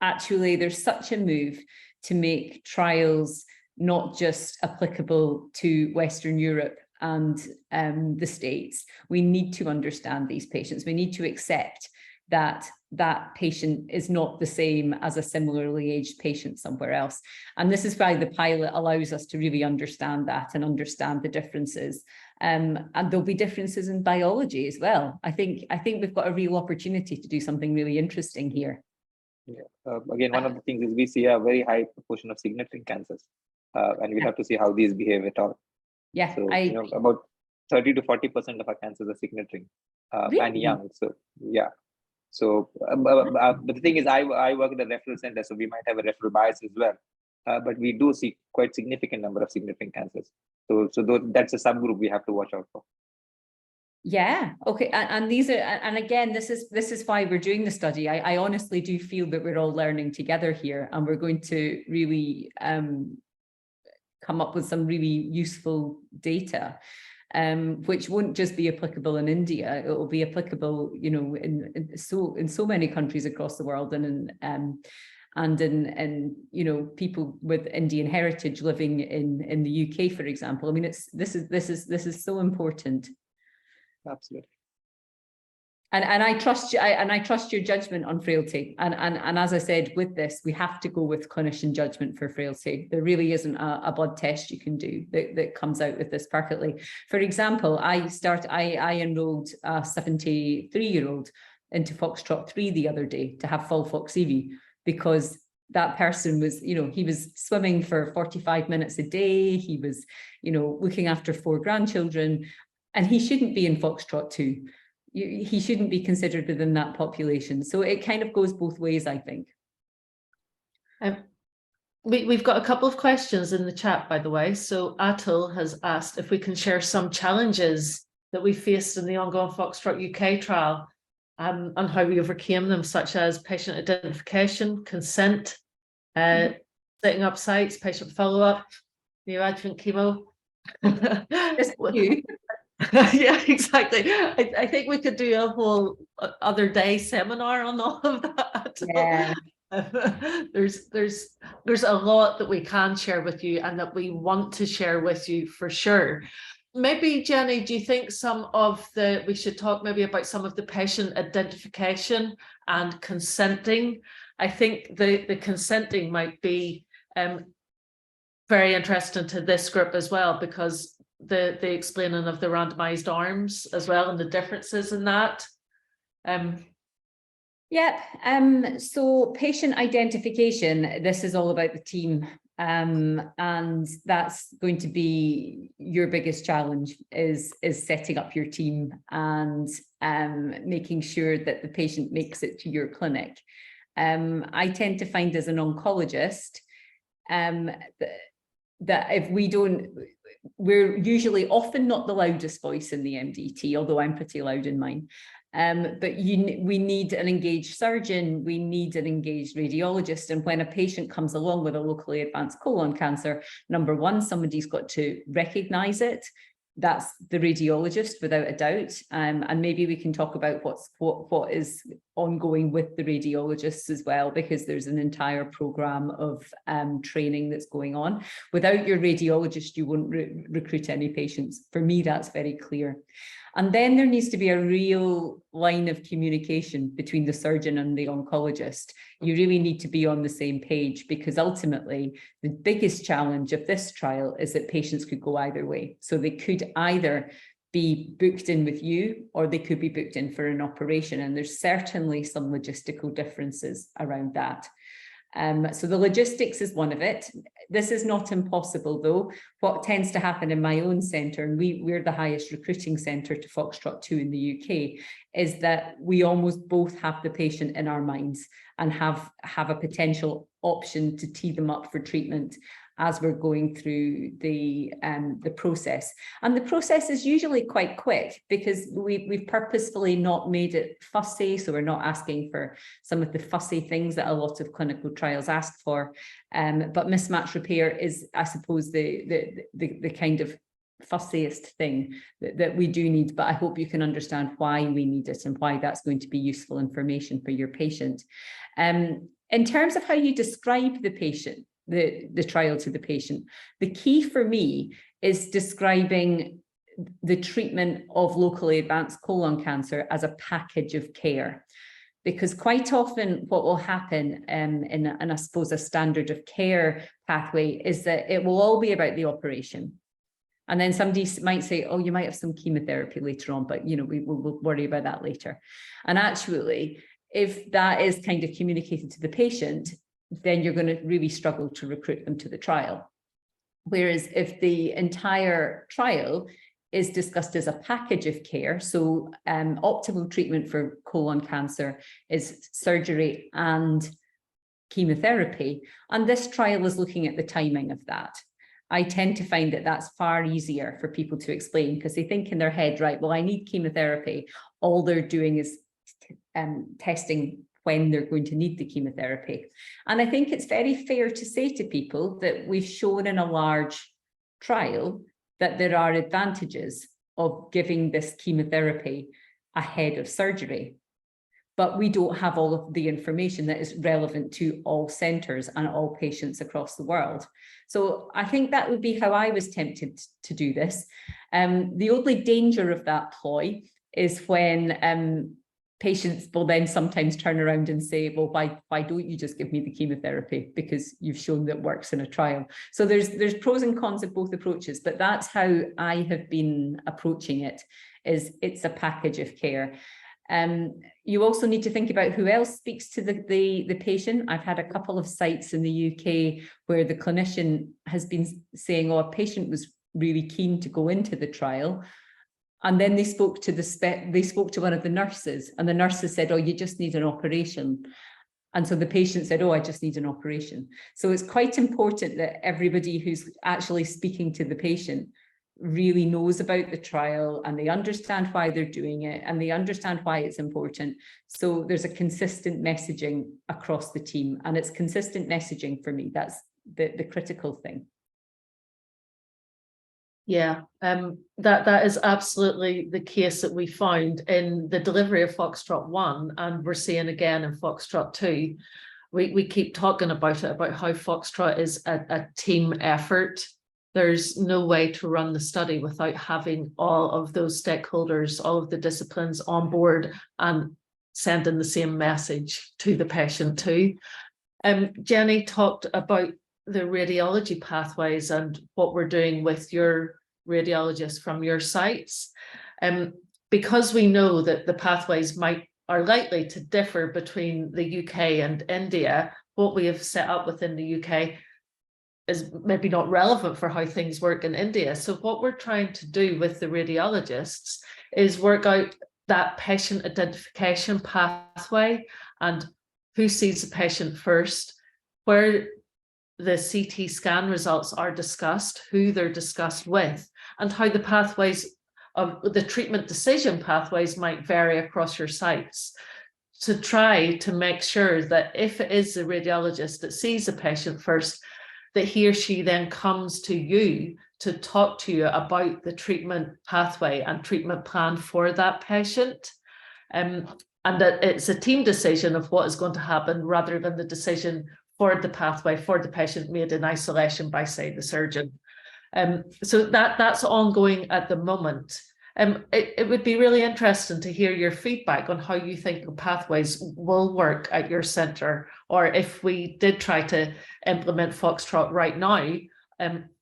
actually, there's such a move to make trials not just applicable to Western Europe and the States. We need to understand these patients. We need to accept that that patient is not the same as a similarly aged patient somewhere else. And this is why the pilot allows us to really understand that and understand the differences. And there'll be differences in biology as well. I think we've got a real opportunity to do something really interesting here. Yeah. Again, one of the things is we see a very high proportion of significant cancers, and we'll have to see how these behave at all. Yeah, so about 30 to 40% of our cancers are signature really? And young. So yeah. So, but the thing is, I work in the referral center, so we might have a referral bias as well. But we do see quite significant number of significant cancers. So that's a subgroup we have to watch out for. Yeah. Okay. And these are, and again, this is why we're doing the study. I honestly do feel that we're all learning together here, and we're going to really come up with some really useful data. Which won't just be applicable in India. It will be applicable, you know, in so many countries across the world, and in you know, people with Indian heritage living in the UK, for example. I mean, this is so important. Absolutely. And I trust you, and I trust your judgment on frailty. And as I said, with this, we have to go with clinician judgment for frailty. There really isn't a blood test you can do that comes out with this perfectly. For example, I enrolled a 73-year-old into FOxTROT 3 the other day to have full FOxEV, because that person was, you know, he was swimming for 45 minutes a day. He was, you know, looking after 4 grandchildren, and he shouldn't be in FOxTROT 2. He shouldn't be considered within that population. So it kind of goes both ways, I think. We've got a couple of questions in the chat, by the way. So Atul has asked if we can share some challenges that we faced in the ongoing FOxTROT UK trial, and how we overcame them, such as patient identification, consent, setting up sites, patient follow-up, neoadjuvant chemo. Just you. Yeah, exactly. I think we could do a whole other day seminar on all of that. Yeah. There's a lot that we can share with you, and that we want to share with you for sure. Maybe, Jenny, do you think we should talk maybe about some of the patient identification and consenting? I think the consenting might be very interesting to this group as well, because the explaining of the randomized arms as well, and the differences in that. So patient identification, this is all about the team, and that's going to be your biggest challenge, is setting up your team and making sure that the patient makes it to your clinic. I tend to find, as an oncologist, that if we don't, we're usually often not the loudest voice in the MDT, although I'm pretty loud in mine. But we need an engaged surgeon, we need an engaged radiologist. And when a patient comes along with a locally advanced colon cancer, number one, somebody's got to recognize it. That's the radiologist, without a doubt. And maybe we can talk about what is ongoing with the radiologists as well, because there's an entire program of training that's going on. Without your radiologist, you won't recruit any patients. For me, that's very clear. And then there needs to be a real line of communication between the surgeon and the oncologist. You really need to be on the same page, because ultimately the biggest challenge of this trial is that patients could go either way. So they could either be booked in with you, or they could be booked in for an operation. And there's certainly some logistical differences around that. So the logistics is one of it. This is not impossible, though. What tends to happen in my own centre, and we're the highest recruiting centre to FOxTROT 2 in the UK, is that we almost both have the patient in our minds and have a potential option to tee them up for treatment. as we're going through the process. And the process is usually quite quick because we've purposefully not made it fussy. So we're not asking for some of the fussy things that a lot of clinical trials ask for. But mismatch repair is, I suppose, the kind of fussiest thing that we do need, but I hope you can understand why we need it and why that's going to be useful information for your patient. In terms of how you describe the patient, the trial to the patient, the key for me is describing the treatment of locally advanced colon cancer as a package of care. Because quite often what will happen in I suppose a standard of care pathway is that it will all be about the operation. And then somebody might say, oh, you might have some chemotherapy later on, but we'll worry about that later. And actually, if that is kind of communicated to the patient, then you're going to really struggle to recruit them to the trial. Whereas if the entire trial is discussed as a package of care, so optimal treatment for colon cancer is surgery and chemotherapy, and this trial is looking at the timing of that. I tend to find that that's far easier for people to explain because they think in their head, right, well, I need chemotherapy. All they're doing is testing when they're going to need the chemotherapy. And I think it's very fair to say to people that we've shown in a large trial that there are advantages of giving this chemotherapy ahead of surgery. But we don't have all of the information that is relevant to all centres and all patients across the world. So I think that would be how I was tempted to do this. The only danger of that ploy is when patients will then sometimes turn around and say, well, why don't you just give me the chemotherapy? Because you've shown that works in a trial. So there's pros and cons of both approaches, but that's how I have been approaching it, is it's a package of care. You also need to think about who else speaks to the patient. I've had a couple of sites in the UK where the clinician has been saying, oh, a patient was really keen to go into the trial. And then they spoke to one of the nurses, and the nurses said, oh, you just need an operation. And so the patient said, oh, I just need an operation. So it's quite important that everybody who's actually speaking to the patient really knows about the trial, and they understand why they're doing it, and they understand why it's important. So there's a consistent messaging across the team, and it's consistent messaging for me. That's the critical thing. Yeah, that is absolutely the case that we found in the delivery of FOxTROT 1, and we're seeing again in FOxTROT 2. We keep talking about it, about how FOxTROT is a team effort. There's no way to run the study without having all of those stakeholders, all of the disciplines on board and sending the same message to the patient too. Jenny talked about the radiology pathways and what we're doing with your radiologists from your sites. Because we know that the pathways are likely to differ between the UK and India, what we have set up within the UK is maybe not relevant for how things work in India. So what we're trying to do with the radiologists is work out that patient identification pathway and who sees the patient first, where the CT scan results are discussed, who they're discussed with, and how the pathways of the treatment decision pathways might vary across your sites, to try to make sure that if it is the radiologist that sees the patient first, that he or she then comes to you to talk to you about the treatment pathway and treatment plan for that patient. And that it's a team decision of what is going to happen rather than the decision for the pathway for the patient made in isolation by, say, the surgeon. So that's ongoing at the moment. It would be really interesting to hear your feedback on how you think the pathways will work at your centre, or if we did try to implement FOxTROT right now,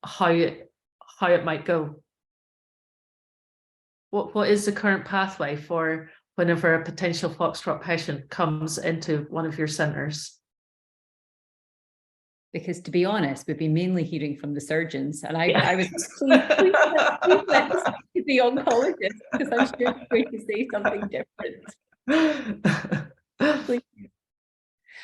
how it might go. What is the current pathway for whenever a potential FOxTROT patient comes into one of your centres? Because to be honest, we've been mainly hearing from the surgeons, and I was pleased to the oncologist, because I'm sure he's going to say something different.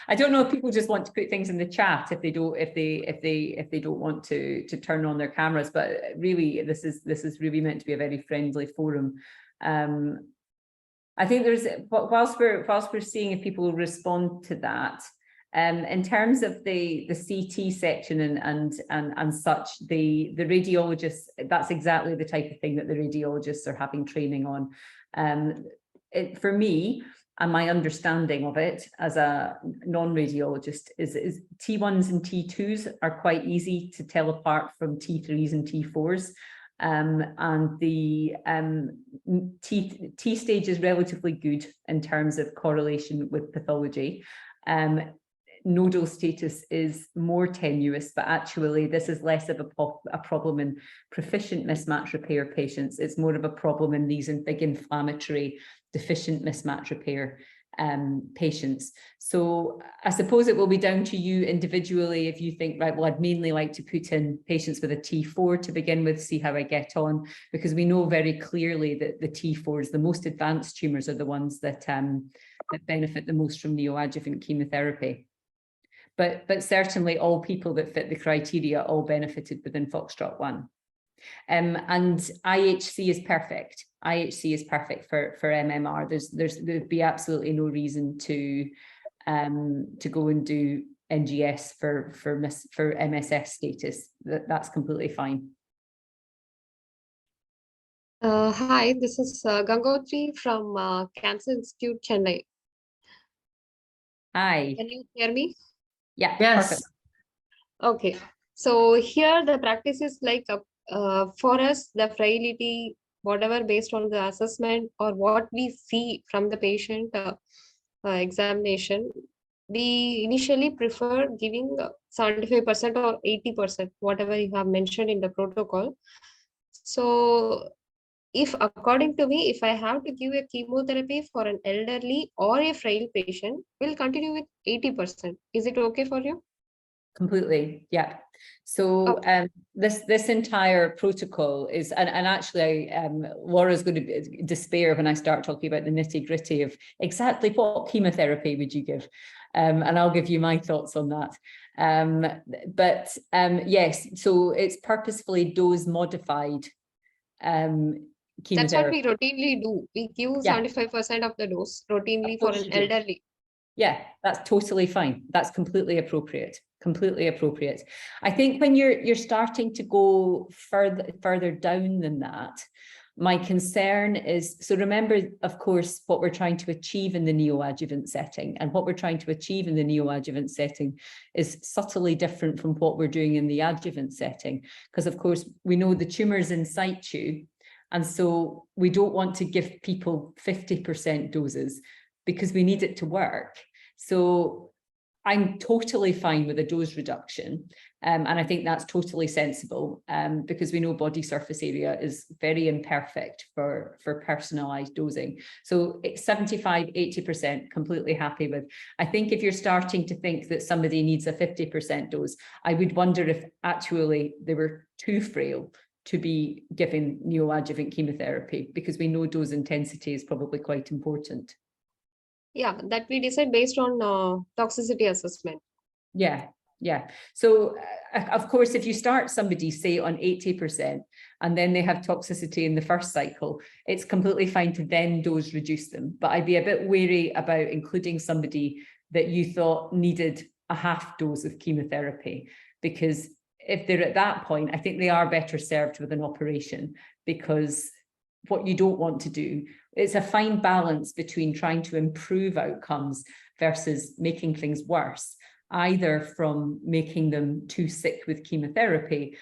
I don't know if people just want to put things in the chat if they don't want to turn on their cameras, but really this is really meant to be a very friendly forum. I think there's, whilst we're seeing if people respond to that, in terms of the CT section and such, the radiologists, that's exactly the type of thing that the radiologists are having training on. For me, and my understanding of it as a non-radiologist is T1s and T2s are quite easy to tell apart from T3s and T4s. And the T stage is relatively good in terms of correlation with pathology. Nodal status is more tenuous, but actually this is less of a problem in proficient mismatch repair patients. It's more of a problem in these big inflammatory deficient mismatch repair patients. So I suppose it will be down to you individually if you think, right, well, I'd mainly like to put in patients with a T4 to begin with, see how I get on, because we know very clearly that the T4s, the most advanced tumours, are the ones that benefit the most from neoadjuvant chemotherapy. But certainly all people that fit the criteria all benefited within FOxTROT 1. And IHC is perfect. IHC is perfect for MMR. There'd be absolutely no reason to go and do NGS for MSS status. That's completely fine. Hi, this is Gangotri from Cancer Institute, Chennai. Hi. Can you hear me? Yeah, yes. perfect. Okay, so here the practice is like for us, the frailty, whatever based on the assessment or what we see from the patient examination, we initially prefer giving 75% or 80%, whatever you have mentioned in the protocol. So if according to me, if I have to give a chemotherapy for an elderly or a frail patient, we'll continue with 80%. Is it okay for you? Completely, yeah. So this entire protocol is, and actually Laura's going to despair when I start talking about the nitty-gritty of exactly what chemotherapy would you give, and I'll give you my thoughts on that. Yes, so it's purposefully dose modified chemotherapy. That's what we routinely do. We give 75% of the dose routinely for an elderly. Yeah, that's totally fine. That's completely appropriate. Completely appropriate. I think when you're starting to go further down than that, my concern is, so remember, of course, what we're trying to achieve in the neoadjuvant setting, and what we're trying to achieve in the neoadjuvant setting is subtly different from what we're doing in the adjuvant setting, because of course we know the tumor's in situ, and so we don't want to give people 50% doses because we need it to work. So I'm totally fine with a dose reduction. And I think that's totally sensible because we know body surface area is very imperfect for personalized dosing. So 75, 80%, completely happy with. I think if you're starting to think that somebody needs a 50% dose, I would wonder if actually they were too frail to be given neoadjuvant chemotherapy, because we know dose intensity is probably quite important. Yeah, that we decide based on toxicity assessment. Yeah. So, of course, if you start somebody, say, on 80%, and then they have toxicity in the first cycle, it's completely fine to then dose reduce them. But I'd be a bit wary about including somebody that you thought needed a half dose of chemotherapy, because if they're at that point, I think they are better served with an operation, because what you don't want to do, it's a fine balance between trying to improve outcomes versus making things worse, either from making them too sick with chemotherapy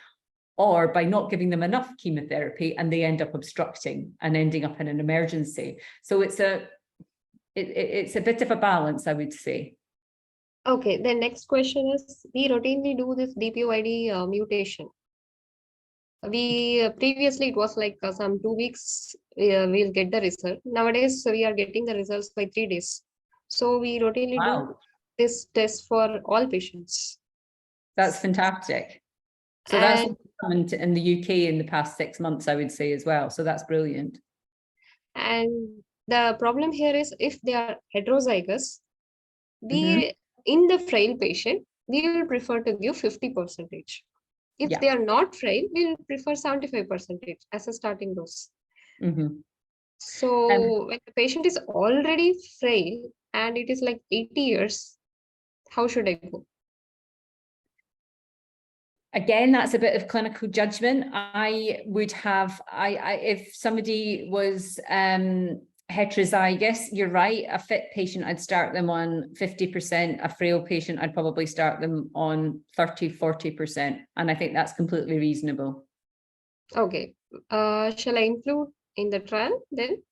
or by not giving them enough chemotherapy and they end up obstructing and ending up in an emergency. So it's a bit of a balance, I would say. Okay, the next question is, we routinely do this DPOID mutation. We previously it was like some 2 weeks we'll get the result. Nowadays we are getting the results by 3 days. So we routinely do this test for all patients. That's fantastic. So that's coming in the UK in the past 6 months, I would say, as well. So that's brilliant. And the problem here is if they are heterozygous, we in the frail patient, we will prefer to give 50%. If Yeah. they are not frail, we will prefer 75% as a starting dose. So when the patient is already frail and it is like 80 years, how should I go? Again, that's a bit of clinical judgment. I would have, if somebody was heterozygous, you're right, a fit patient, I'd start them on 50%, a frail patient, I'd probably start them on 30–40%. And I think that's completely reasonable. Okay. Shall I include in the trial then?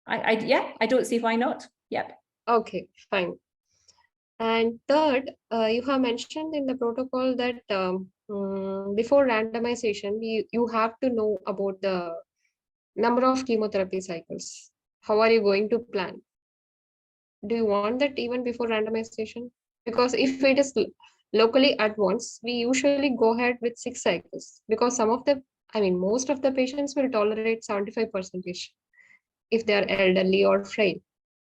Yeah, I don't see why not. Yep. Okay, fine. And third, you have mentioned in the protocol that before randomization, you have to know about the number of chemotherapy cycles. How are you going to plan? Do you want that even before randomization? Because if it is locally at once, we usually go ahead with 6 cycles because some of the, most of the patients will tolerate 75% if they are elderly or frail.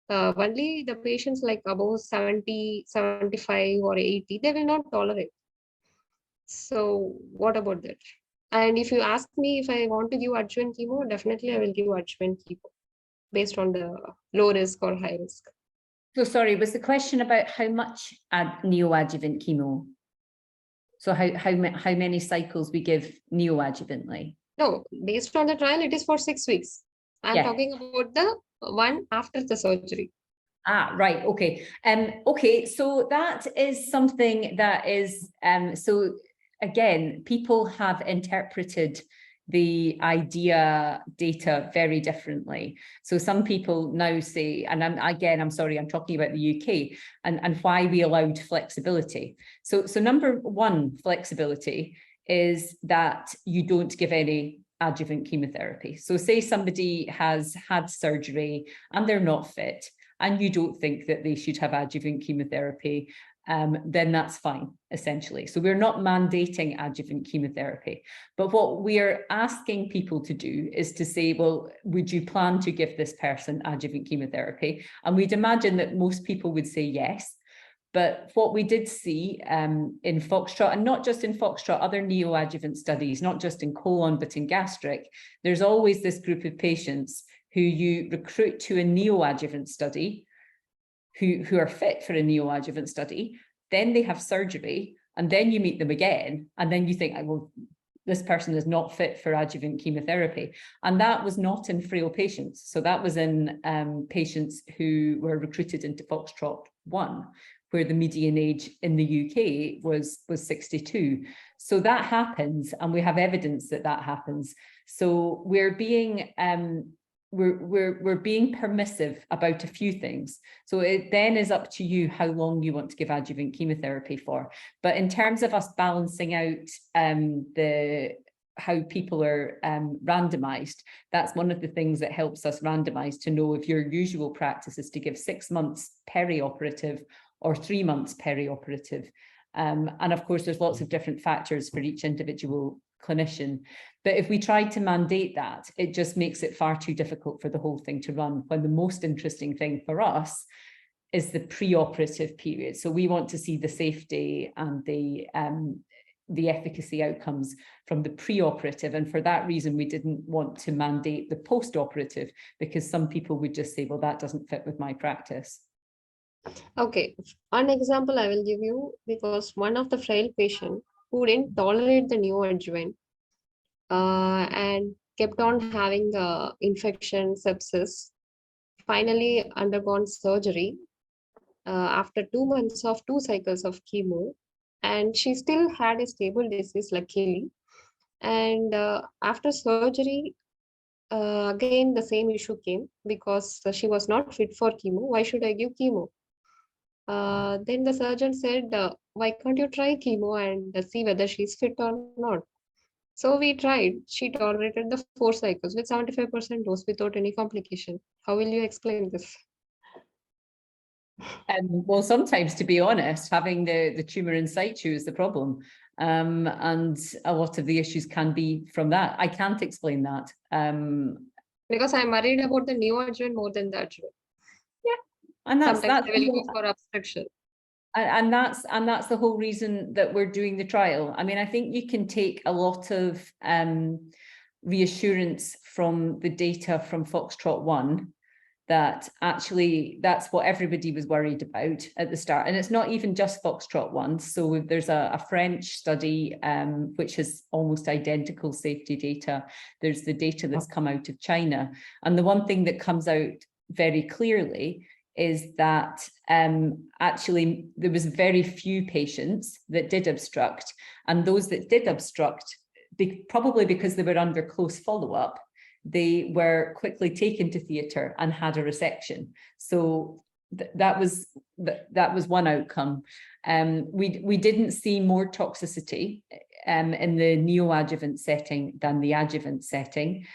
Only the patients like above 70, 75 or 80, they will not tolerate. So what about that? And if you ask me if I want to give adjuvant chemo, definitely I will give adjuvant chemo based on the low risk or high risk. So sorry, was the question about how much neoadjuvant chemo? So how many cycles we give neoadjuvantly? No, based on the trial, it is for 6 weeks. I'm talking about the one after the surgery. Right. Okay. Okay. So that is something that is, so again, people have interpreted the IDEA data very differently. So some people now say, and I'm sorry, I'm talking about the UK and why we allowed flexibility. So number one, flexibility is that you don't give any adjuvant chemotherapy. So say somebody has had surgery and they're not fit, and you don't think that they should have adjuvant chemotherapy, then that's fine, essentially. So we're not mandating adjuvant chemotherapy. But what we're asking people to do is to say, well, would you plan to give this person adjuvant chemotherapy? And we'd imagine that most people would say yes. But what we did see in FOxTROT, and not just in FOxTROT, other neoadjuvant studies, not just in colon, but in gastric, there's always this group of patients who you recruit to a neoadjuvant study, who are fit for a neoadjuvant study, then they have surgery, and then you meet them again, and then you think, well, this person is not fit for adjuvant chemotherapy. And that was not in frail patients. So that was in patients who were recruited into FOxTROT 1, where the median age in the UK was 62. So that happens, and we have evidence that that happens. So we're being we're being permissive about a few things. So it then is up to you how long you want to give adjuvant chemotherapy for. But in terms of us balancing out how people are randomized, that's one of the things that helps us randomize to know if your usual practice is to give 6 months perioperative or 3 months perioperative. And of course, there's lots of different factors for each individual clinician. But if we try to mandate that, it just makes it far too difficult for the whole thing to run, when the most interesting thing for us is the preoperative period. So we want to see the safety and the efficacy outcomes from the preoperative. And for that reason, we didn't want to mandate the postoperative, because some people would just say, well, that doesn't fit with my practice. Okay, one example I will give you, because one of the frail patient who didn't tolerate the neoadjuvant and kept on having infection, sepsis, finally undergone surgery after 2 months of 2 cycles of chemo, and she still had a stable disease, luckily. And after surgery, again, the same issue came, because she was not fit for chemo. Why should I give chemo? Then the surgeon said, why can't you try chemo and see whether she's fit or not? So we tried. She tolerated the 4 cycles with 75% dose without any complication. How will you explain this? Well, sometimes, to be honest, having the tumor in situ is the problem. And a lot of the issues can be from that. I can't explain that. Because I'm worried about the neoadjuvant more than the adjuvant. Yeah, and that's sometimes they will use for obstruction. And that's the whole reason that we're doing the trial. I mean, I think you can take a lot of reassurance from the data from FOxTROT 1 that actually that's what everybody was worried about at the start. And it's not even just FOxTROT 1. So there's a French study which has almost identical safety data. There's the data that's come out of China. And the one thing that comes out very clearly is that actually there was very few patients that did obstruct, and those that did obstruct, probably because they were under close follow-up, they were quickly taken to theatre and had a resection. So that was one outcome. We didn't see more toxicity in the neoadjuvant setting than the adjuvant setting.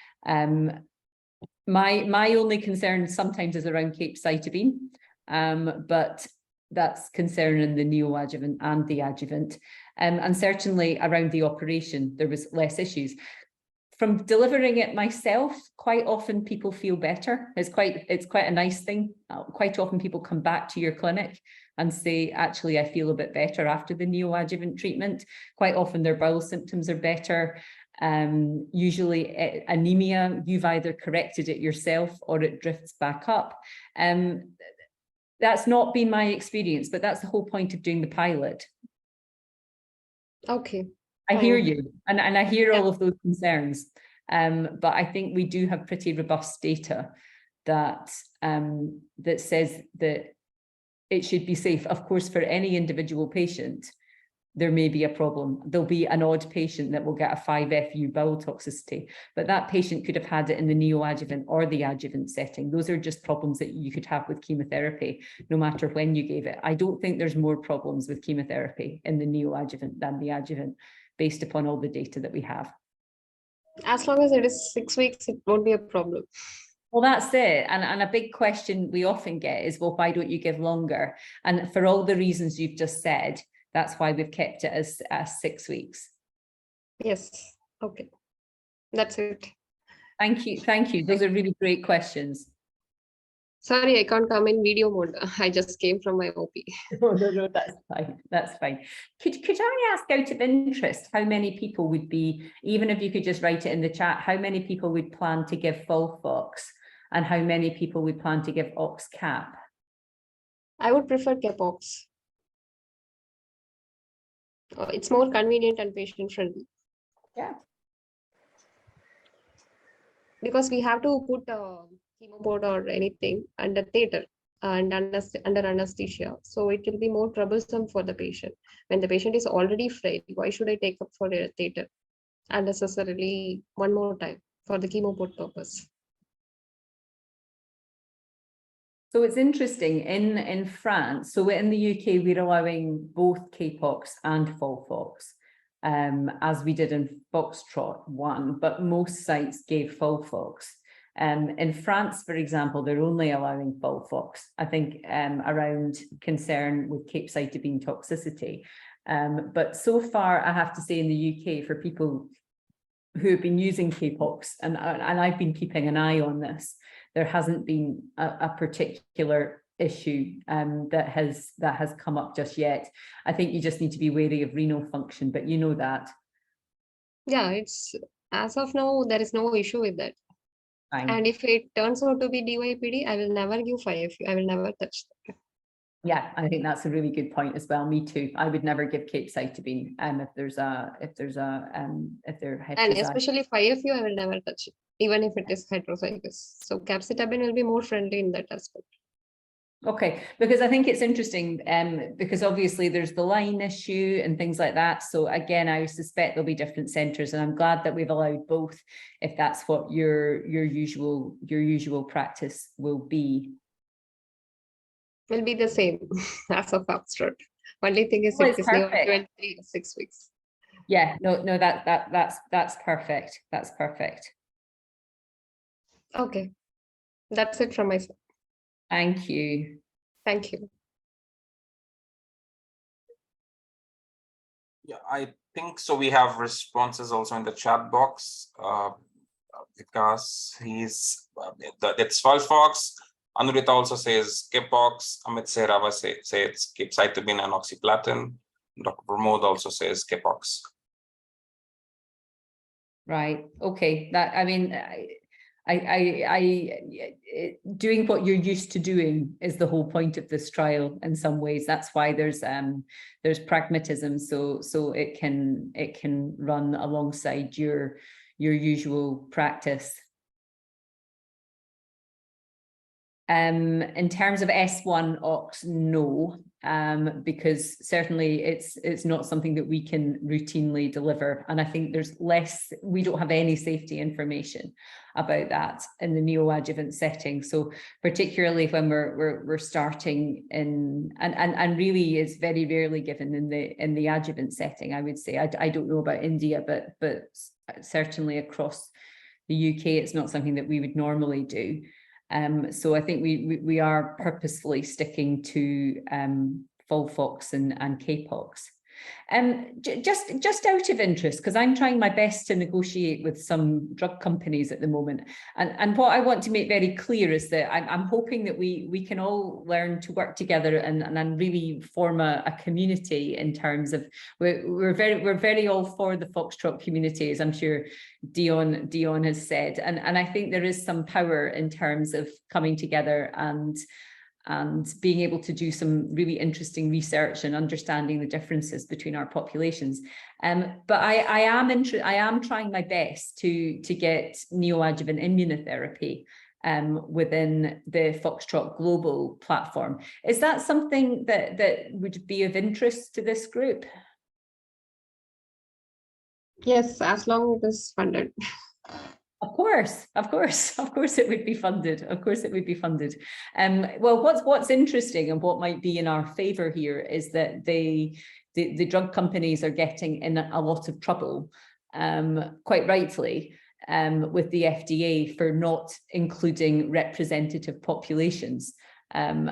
My only concern sometimes is around capecitabine, but that's concern in the neoadjuvant and the adjuvant. And certainly around the operation, there was less issues. From delivering it myself, quite often people feel better. It's quite a nice thing. Quite often people come back to your clinic and say, actually, I feel a bit better after the neoadjuvant treatment. Quite often their bowel symptoms are better. Usually anemia, you've either corrected it yourself or it drifts back up. That's not been my experience, but that's the whole point of doing the pilot. Okay. I hear you, and I hear all of those concerns, but I think we do have pretty robust data that that says that it should be safe. Of course, for any individual patient, there may be a problem. There'll be an odd patient that will get a 5-FU bowel toxicity, but that patient could have had it in the neoadjuvant or the adjuvant setting. Those are just problems that you could have with chemotherapy, no matter when you gave it. I don't think there's more problems with chemotherapy in the neoadjuvant than the adjuvant, based upon all the data that we have. As long as it is 6 weeks, it won't be a problem. Well, that's it. And a big question we often get is, well, why don't you give longer? And for all the reasons you've just said, that's why we've kept it as 6 weeks. Yes. Okay. That's it. Thank you. Thank you. Those are really great questions. Sorry, I can't come in video mode. I just came from my OP. No, that's fine. That's fine. Could I ask, out of interest, how many people would be, even if you could just write it in the chat, how many people would plan to give FOLFOX and how many people would plan to give OxCap? I would prefer Capox. It's more convenient and patient friendly. Yeah. Because we have to put a chemopod or anything under theatre and under anesthesia. So it will be more troublesome for the patient. When the patient is already frail, why should I take up for a theatre unnecessarily one more time for the chemopod purpose? So it's interesting, in France, so in the UK, we're allowing both Capox and FOLFOX, as we did in FOxTROT 1, but most sites gave FOLFOX. In France, for example, they're only allowing FOLFOX, I think, around concern with capecitabine toxicity. But so far, I have to say, in the UK, for people who have been using Capox, and I've been keeping an eye on this, there hasn't been a particular issue that has come up just yet. I think you just need to be wary of renal function, but you know that. Yeah, it's as of now, there is no issue with that. Fine. And if it turns out to be DYPD, I will never give 5FU. I will never touch that. Yeah, I think that's a really good point as well. Me too. I would never give capecitabine if they're heterozygous. And especially 5FU, I will never touch it, even if it is heterozygous. So capecitabine will be more friendly in that aspect. Okay, because I think it's interesting, because obviously there's the line issue and things like that. So again, I suspect there'll be different centres, and I'm glad that we've allowed both, if that's what your usual practice will be. Will be the same as a FOxTROT. Only thing is, Well, it is now 6 weeks. Yeah, no, that's perfect. That's perfect. Okay, that's it from my side. Thank you. Thank you. Yeah, I think so. We have responses also in the chat box because that's FOLFOX. Anurita also says Capox. Amit Sehrava says capecitabine and oxyplatin. Dr. Pramod also says Capox. Right. Okay. That, I mean, doing what you're used to doing is the whole point of this trial. In some ways, that's why there's pragmatism, so it can run alongside your usual practice. In terms of S1 Ox, no, because certainly it's not something that we can routinely deliver. And I think we don't have any safety information about that in the neoadjuvant setting. So particularly when we're starting in, and really is very rarely given in the adjuvant setting, I would say. I don't know about India, but certainly across the UK, it's not something that we would normally do. So I think we are purposefully sticking to FOxTROT and Capox. Just out of interest, because I'm trying my best to negotiate with some drug companies at the moment, and what I want to make very clear is that I'm hoping that we can all learn to work together and really form a community in terms of we're very all for the FOxTROT community, as I'm sure Dion has said, and I think there is some power in terms of coming together and being able to do some really interesting research and understanding the differences between our populations. But I am trying my best to get neoadjuvant immunotherapy within the FOxTROT global platform. Is that something that would be of interest to this group? Yes, as long as it is funded. Of course it would be funded. Of course it would be funded. Well, what's interesting and what might be in our favor here is that the drug companies are getting in a lot of trouble, quite rightly, with the FDA for not including representative populations. And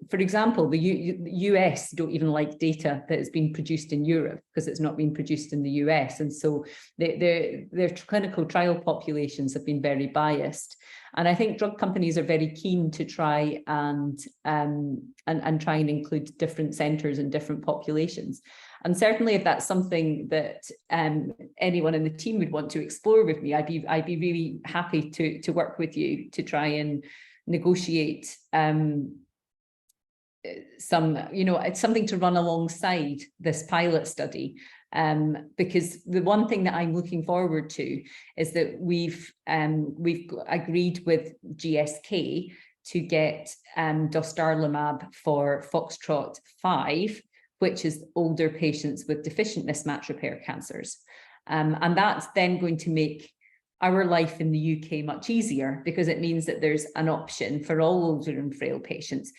for example, the US don't even like data that has been produced in Europe because it's not been produced in the US. And so their clinical trial populations have been very biased. And I think drug companies are very keen to try and try and include different centers and different populations. And certainly if that's something that anyone in the team would want to explore with me, I'd be really happy to work with you to try and negotiate it's something to run alongside this pilot study, because the one thing that I'm looking forward to is that we've agreed with GSK to get dostarlimab for FOxTROT 5, which is older patients with deficient mismatch repair cancers, and that's then going to make our life in the UK much easier, because it means that there's an option for all older and frail patients,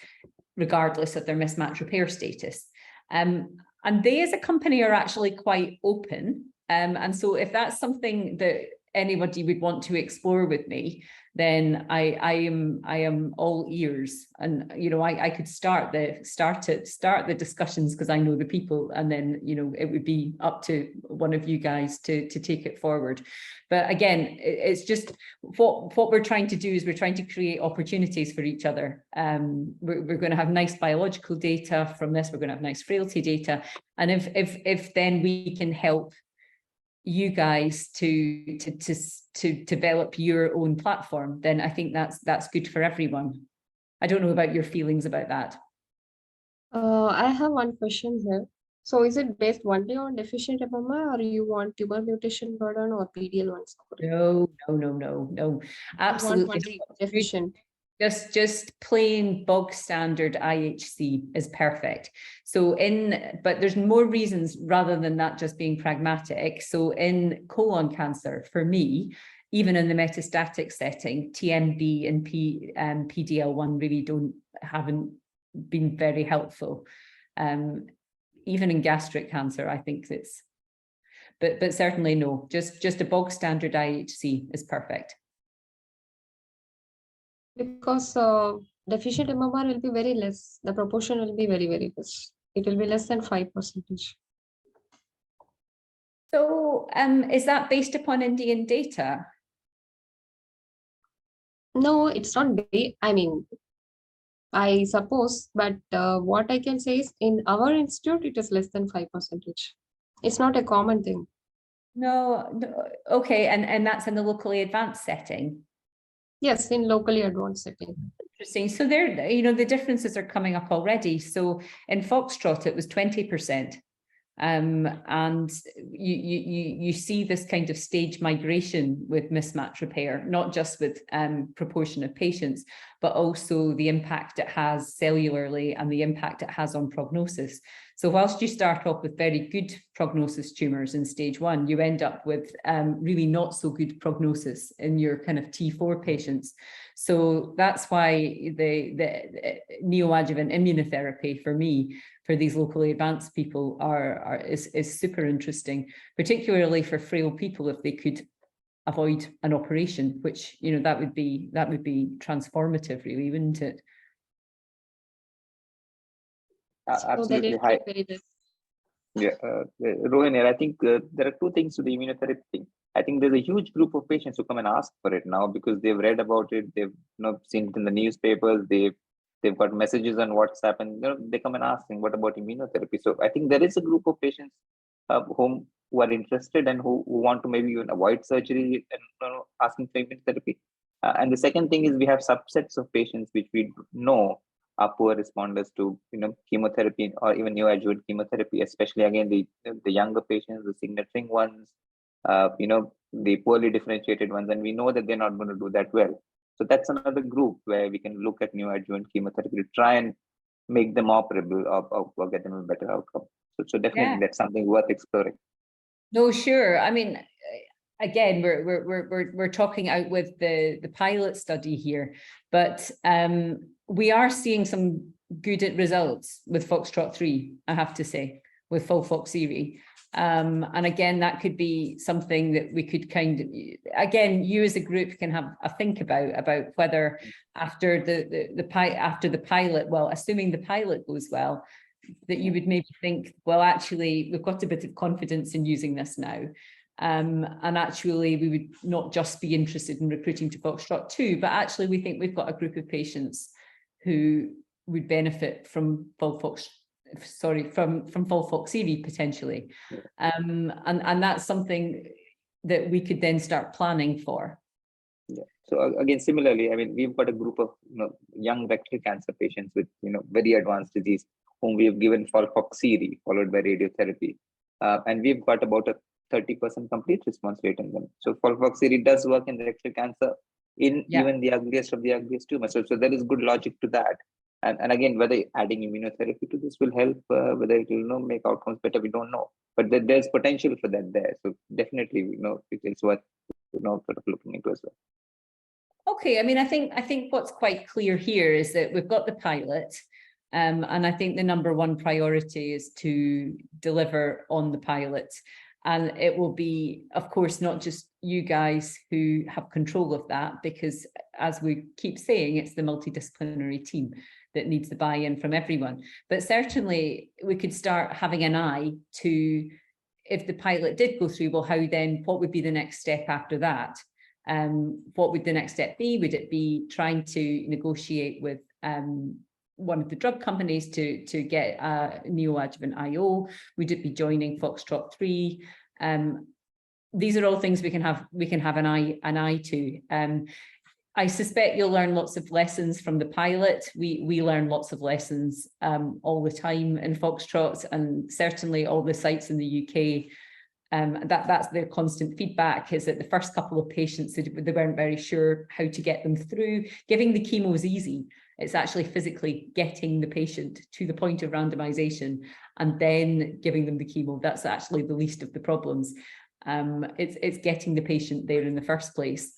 regardless of their mismatch repair status. And they as a company are actually quite open. And so if that's something that anybody would want to explore with me, then I am all ears. And I could start the discussions because I know the people, and then it would be up to one of you guys to take it forward. But again, it's just what we're trying to do is we're trying to create opportunities for each other. We're going to have nice biological data from this. We're going to have nice frailty data, and if then we can help you guys to develop your own platform, then I think that's good for everyone. I don't know about your feelings about that. I have one question here. So is it based only on deficient MMR, or you want tumor mutation burden or PD-L1 score? No, absolutely Deficient. Just plain bog standard IHC is perfect. So but there's more reasons rather than that just being pragmatic. So in colon cancer, for me, even in the metastatic setting, TMB and PD-L1 really haven't been very helpful. Even in gastric cancer, I think but certainly no, just a bog standard IHC is perfect. Because Deficient MMR will be very less. The proportion will be very, very less. It will be less than 5%. So is that based upon Indian data? No, it's not big. I mean, I suppose, but what I can say is in our institute, it is less than 5%. It's not a common thing. No, okay, and that's in the locally advanced setting. Yes, in locally advanced setting. Interesting. So there, you know, the differences are coming up already. So in FOxTROT, it was 20%. And you see this kind of stage migration with mismatch repair, not just with proportion of patients, but also the impact it has cellularly and the impact it has on prognosis. So whilst you start off with very good prognosis tumors in stage 1, you end up with really not so good prognosis in your kind of T4 patients. So that's why the neoadjuvant immunotherapy for me, for these locally advanced people is super interesting, particularly for frail people if they could avoid an operation, which, you know, that would be transformative, really, wouldn't it? Absolutely. Hi. Yeah, Rohan here. I think there are two things to the immunotherapy thing. I think there's a huge group of patients who come and ask for it now because they've read about it, they've seen it in the newspapers, they've got messages on WhatsApp, and they come and asking, what about immunotherapy? So I think there is a group of patients who are interested and who want to maybe even avoid surgery and asking for immunotherapy. And the second thing is we have subsets of patients which we know are poor responders to chemotherapy or even neoadjuvant chemotherapy, especially again the younger patients, the significant ones, the poorly differentiated ones, and we know that they're not going to do that well. So that's another group where we can look at neoadjuvant chemotherapy to try and make them operable or get them a better outcome. So definitely that's something worth exploring. No, sure. I mean, again, we're talking out with the pilot study here, but we are seeing some good results with FOxTROT 3, I have to say, with FOLFOXIRI. And again, that could be something that we could kind of, again, you as a group can have a think about whether after the pilot, well, assuming the pilot goes well, that you would maybe think, well, actually, we've got a bit of confidence in using this now. And actually, we would not just be interested in recruiting to FOxTROT 2, but actually, we think we've got a group of patients who would benefit from FOLFOXIRI potentially. And that's something that we could then start planning for. Yeah. So again, similarly, I mean, we've got a group of young rectal cancer patients with very advanced disease whom we have given FOLFOXIRI followed by radiotherapy, and we've got about a 30% complete response rate in them. So FOLFOXIRI does work in rectal cancer in even the ugliest of the ugliest tumors. So there is good logic to that. And again, whether adding immunotherapy to this will help, whether it will make outcomes better, we don't know. But there's potential for that there. So definitely, it's worth sort of looking into as well. Okay, I mean, I think what's quite clear here is that we've got the pilot, and I think the number one priority is to deliver on the pilot. And it will be, of course, not just you guys who have control of that, because as we keep saying, it's the multidisciplinary team that needs the buy-in from everyone. But certainly we could start having an eye to, if the pilot did go through, well, how then, what would be the next step after that? What would the next step be? Would it be trying to negotiate with one of the drug companies to get a neoadjuvant IO? Would it be joining FOxTROT 3? These are all things we can have an eye to. I suspect you'll learn lots of lessons from the pilot. We learn lots of lessons all the time in FOxTROT, and certainly all the sites in the UK. That's their constant feedback, is that the first couple of patients, they weren't very sure how to get them through. Giving the chemo is easy. It's actually physically getting the patient to the point of randomization and then giving them the chemo. That's actually the least of the problems. It's getting the patient there in the first place.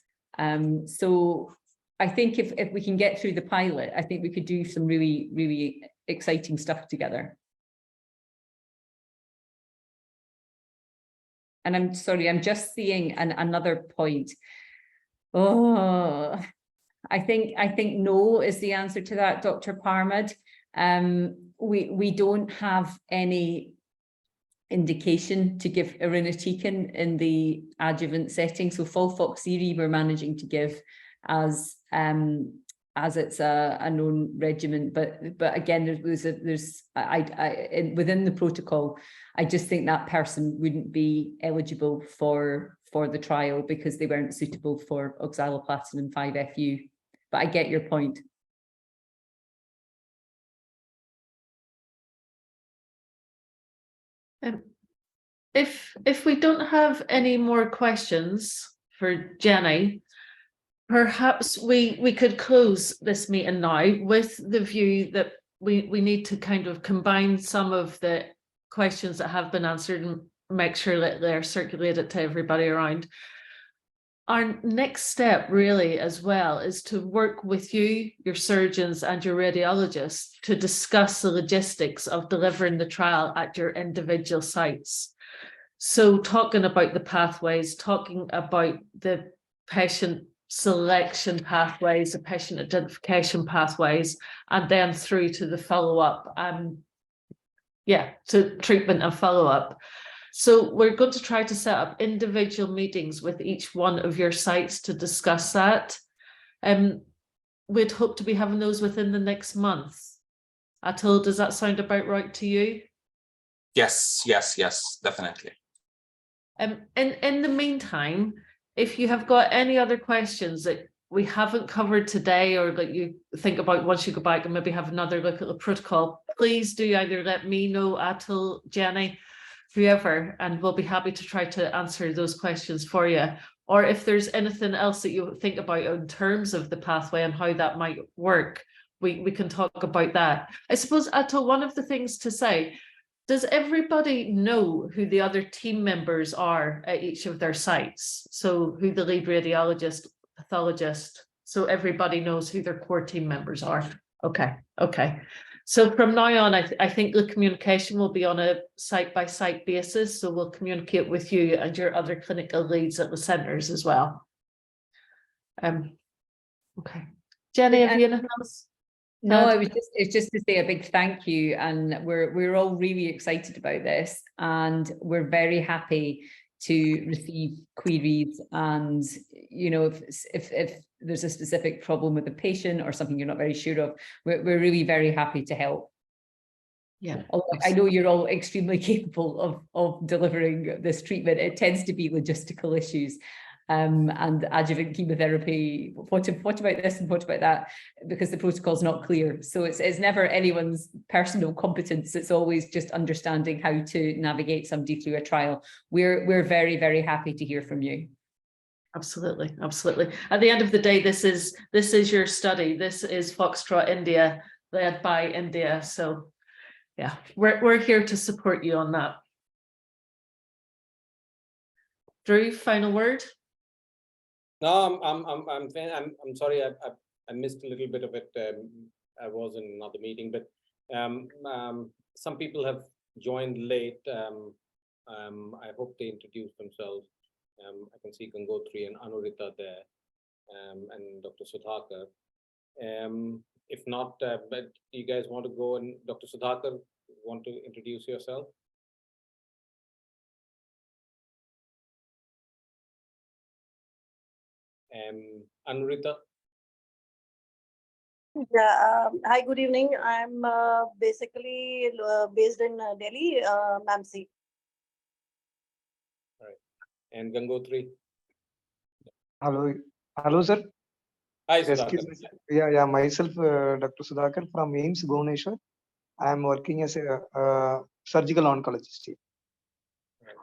So I think if we can get through the pilot, I think we could do some really, really exciting stuff together. And I'm sorry, I'm just seeing another point. Oh, I think no is the answer to that, Dr. Parmad. We don't have any indication to give irinotecan in the adjuvant setting. So FOLFOXIRI we're managing to give as it's a known regimen. But again, within the protocol, I just think that person wouldn't be eligible for the trial because they weren't suitable for oxaliplatin 5-FU. But I get your point. If we don't have any more questions for Jenny, perhaps we could close this meeting now with the view that we need to kind of combine some of the questions that have been answered and make sure that they're circulated to everybody around. Our next step really as well is to work with you, your surgeons and your radiologists to discuss the logistics of delivering the trial at your individual sites. So talking about the pathways, talking about the patient selection pathways, the patient identification pathways, and then through to the follow-up, to treatment and follow-up. So we're going to try to set up individual meetings with each one of your sites to discuss that. We'd hope to be having those within the next month. Atul, does that sound about right to you? Yes, definitely. In the meantime, if you have got any other questions that we haven't covered today or that you think about once you go back and maybe have another look at the protocol, please do either let me know, Atul, Jenny, whoever, and we'll be happy to try to answer those questions for you. Or if there's anything else that you think about in terms of the pathway and how that might work, we can talk about that. I suppose, Atul, one of the things to say, does everybody know who the other team members are at each of their sites? So who the lead radiologist, pathologist, so everybody knows who their core team members are. Okay. So from now on, I think the communication will be on a site-by-site basis. So we'll communicate with you and your other clinical leads at the centres as well. Okay. Jenny, have you anything else? No, it's just to say a big thank you, and we're all really excited about this, and we're very happy to receive queries, and if there's a specific problem with the patient or something you're not very sure of, we're really very happy to help. Yeah, I know you're all extremely capable of delivering this treatment. It tends to be logistical issues. And adjuvant chemotherapy, what about this and what about that, because the protocol is not clear. So it's never anyone's personal competence. It's always just understanding how to navigate somebody through a trial. We're very, very happy to hear from you. Absolutely. At the end of the day, this is your study. This is FOxTROT India, led by India. So yeah, we're here to support you on that. Drew, final word. No, I'm sorry, I missed a little bit of it. I was in another meeting, but some people have joined late. I hope they introduce themselves. I can see Gangotri and Anurita there, and Dr. Sudhakar. If not, but you guys want to go, and Dr. Sudhakar, want to introduce yourself? Anurita. Yeah, hi, good evening. I'm basically based in Delhi, Mamsi. All right. And Gangotri. Hello, sir. Hi, Sudhakar. Excuse me. Yeah, myself, Dr. Sudhakar from AIIMS, Bhubaneswar. I am working as a surgical oncologist here. Right.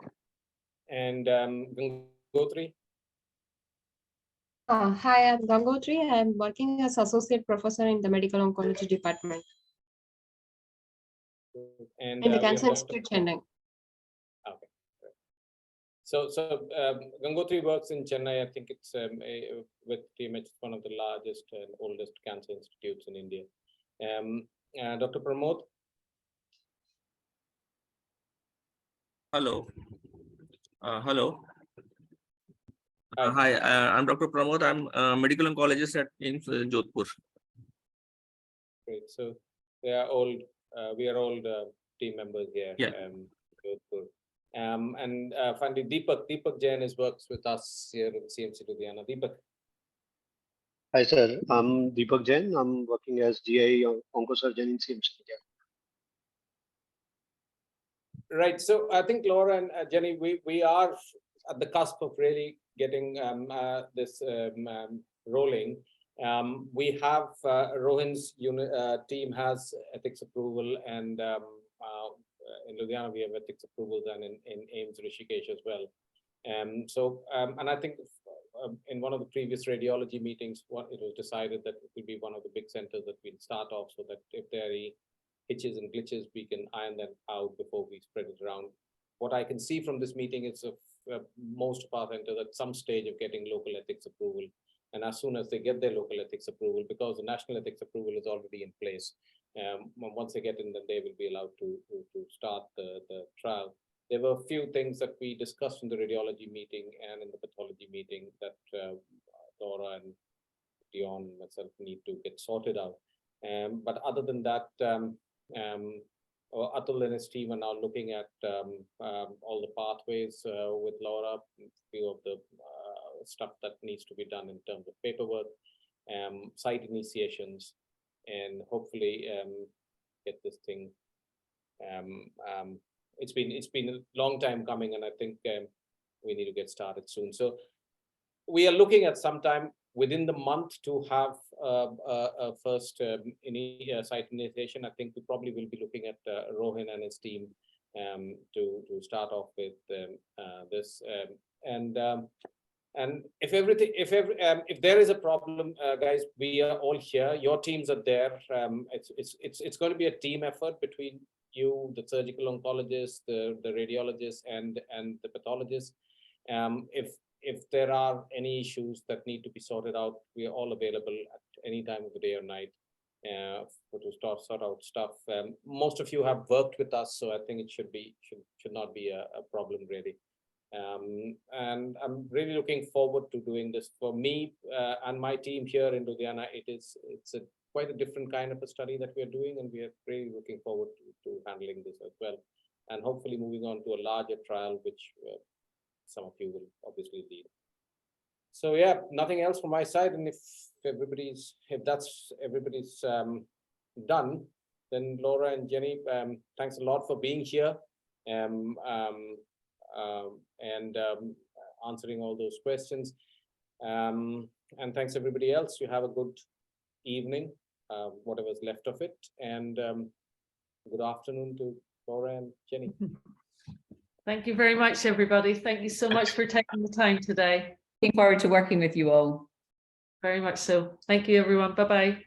And Gangotri. Hi, I'm Gangotri. I'm working as associate professor in the medical oncology department. And in the Cancer Institute, Chennai. Okay. So Gangotri works in Chennai. I think it's with TMH, one of the largest and oldest cancer institutes in India. Dr. Pramod. Hello. Hi, I'm Dr. Pramod. I'm a medical oncologist at AIIMS Jodhpur. Great. So we are all team members here. Yeah. Jodhpur. And finally, Deepak Jain works with us here in CMC Ludhiana. Deepak. Hi, sir. I'm Deepak Jain. I'm working as GI oncosurgeon in CMC India. Right. So I think Laura and Jenny, we are at the cusp of really getting this rolling. We have Rohin's team has ethics approval, and in Ludhiana we have ethics approvals, and in AIMS Rishikesh as well. And I think in one of the previous radiology meetings, it was decided that it will be one of the big centers that we'll start off, so that if there are any hitches and glitches, we can iron them out before we spread it around. What I can see from this meeting is most of our centers at some stage of getting local ethics approval. And as soon as they get their local ethics approval, because the national ethics approval is already in place, once they get in, then they will be allowed to start the trial. There were a few things that we discussed in the radiology meeting and in the pathology meeting that Laura and Dion and myself need to get sorted out. But other than that, Atul and his team are now looking at all the pathways with Laura, a few of the stuff that needs to be done in terms of paperwork, site initiations, and hopefully get this thing. It's been a long time coming, and I think we need to get started soon. So we are looking at sometime within the month to have a first site initiation. I think we probably will be looking at Rohin and his team to start off with this. And if there is a problem, guys, we are all here. Your teams are there. It's going to be a team effort between you, the surgical oncologists, the radiologists, and the pathologists. If there are any issues that need to be sorted out, we are all available at any time of the day or night to sort out stuff. Most of you have worked with us, so I think it should not be a problem really. And I'm really looking forward to doing this. For me and my team here in Ludhiana, it's quite a different kind of a study that we are doing, and we are really looking forward to handling this as well, and hopefully moving on to a larger trial, which some of you will obviously lead. So yeah, nothing else from my side. And if that's everybody's done, then Laura and Jenny, thanks a lot for being here and answering all those questions. And thanks everybody else. You have a good evening, whatever's left of it, and good afternoon to Laura and Jenny. Thank you very much, everybody. Thank you so much for taking the time today. Looking forward to working with you all. Very much so. Thank you, everyone. Bye-bye.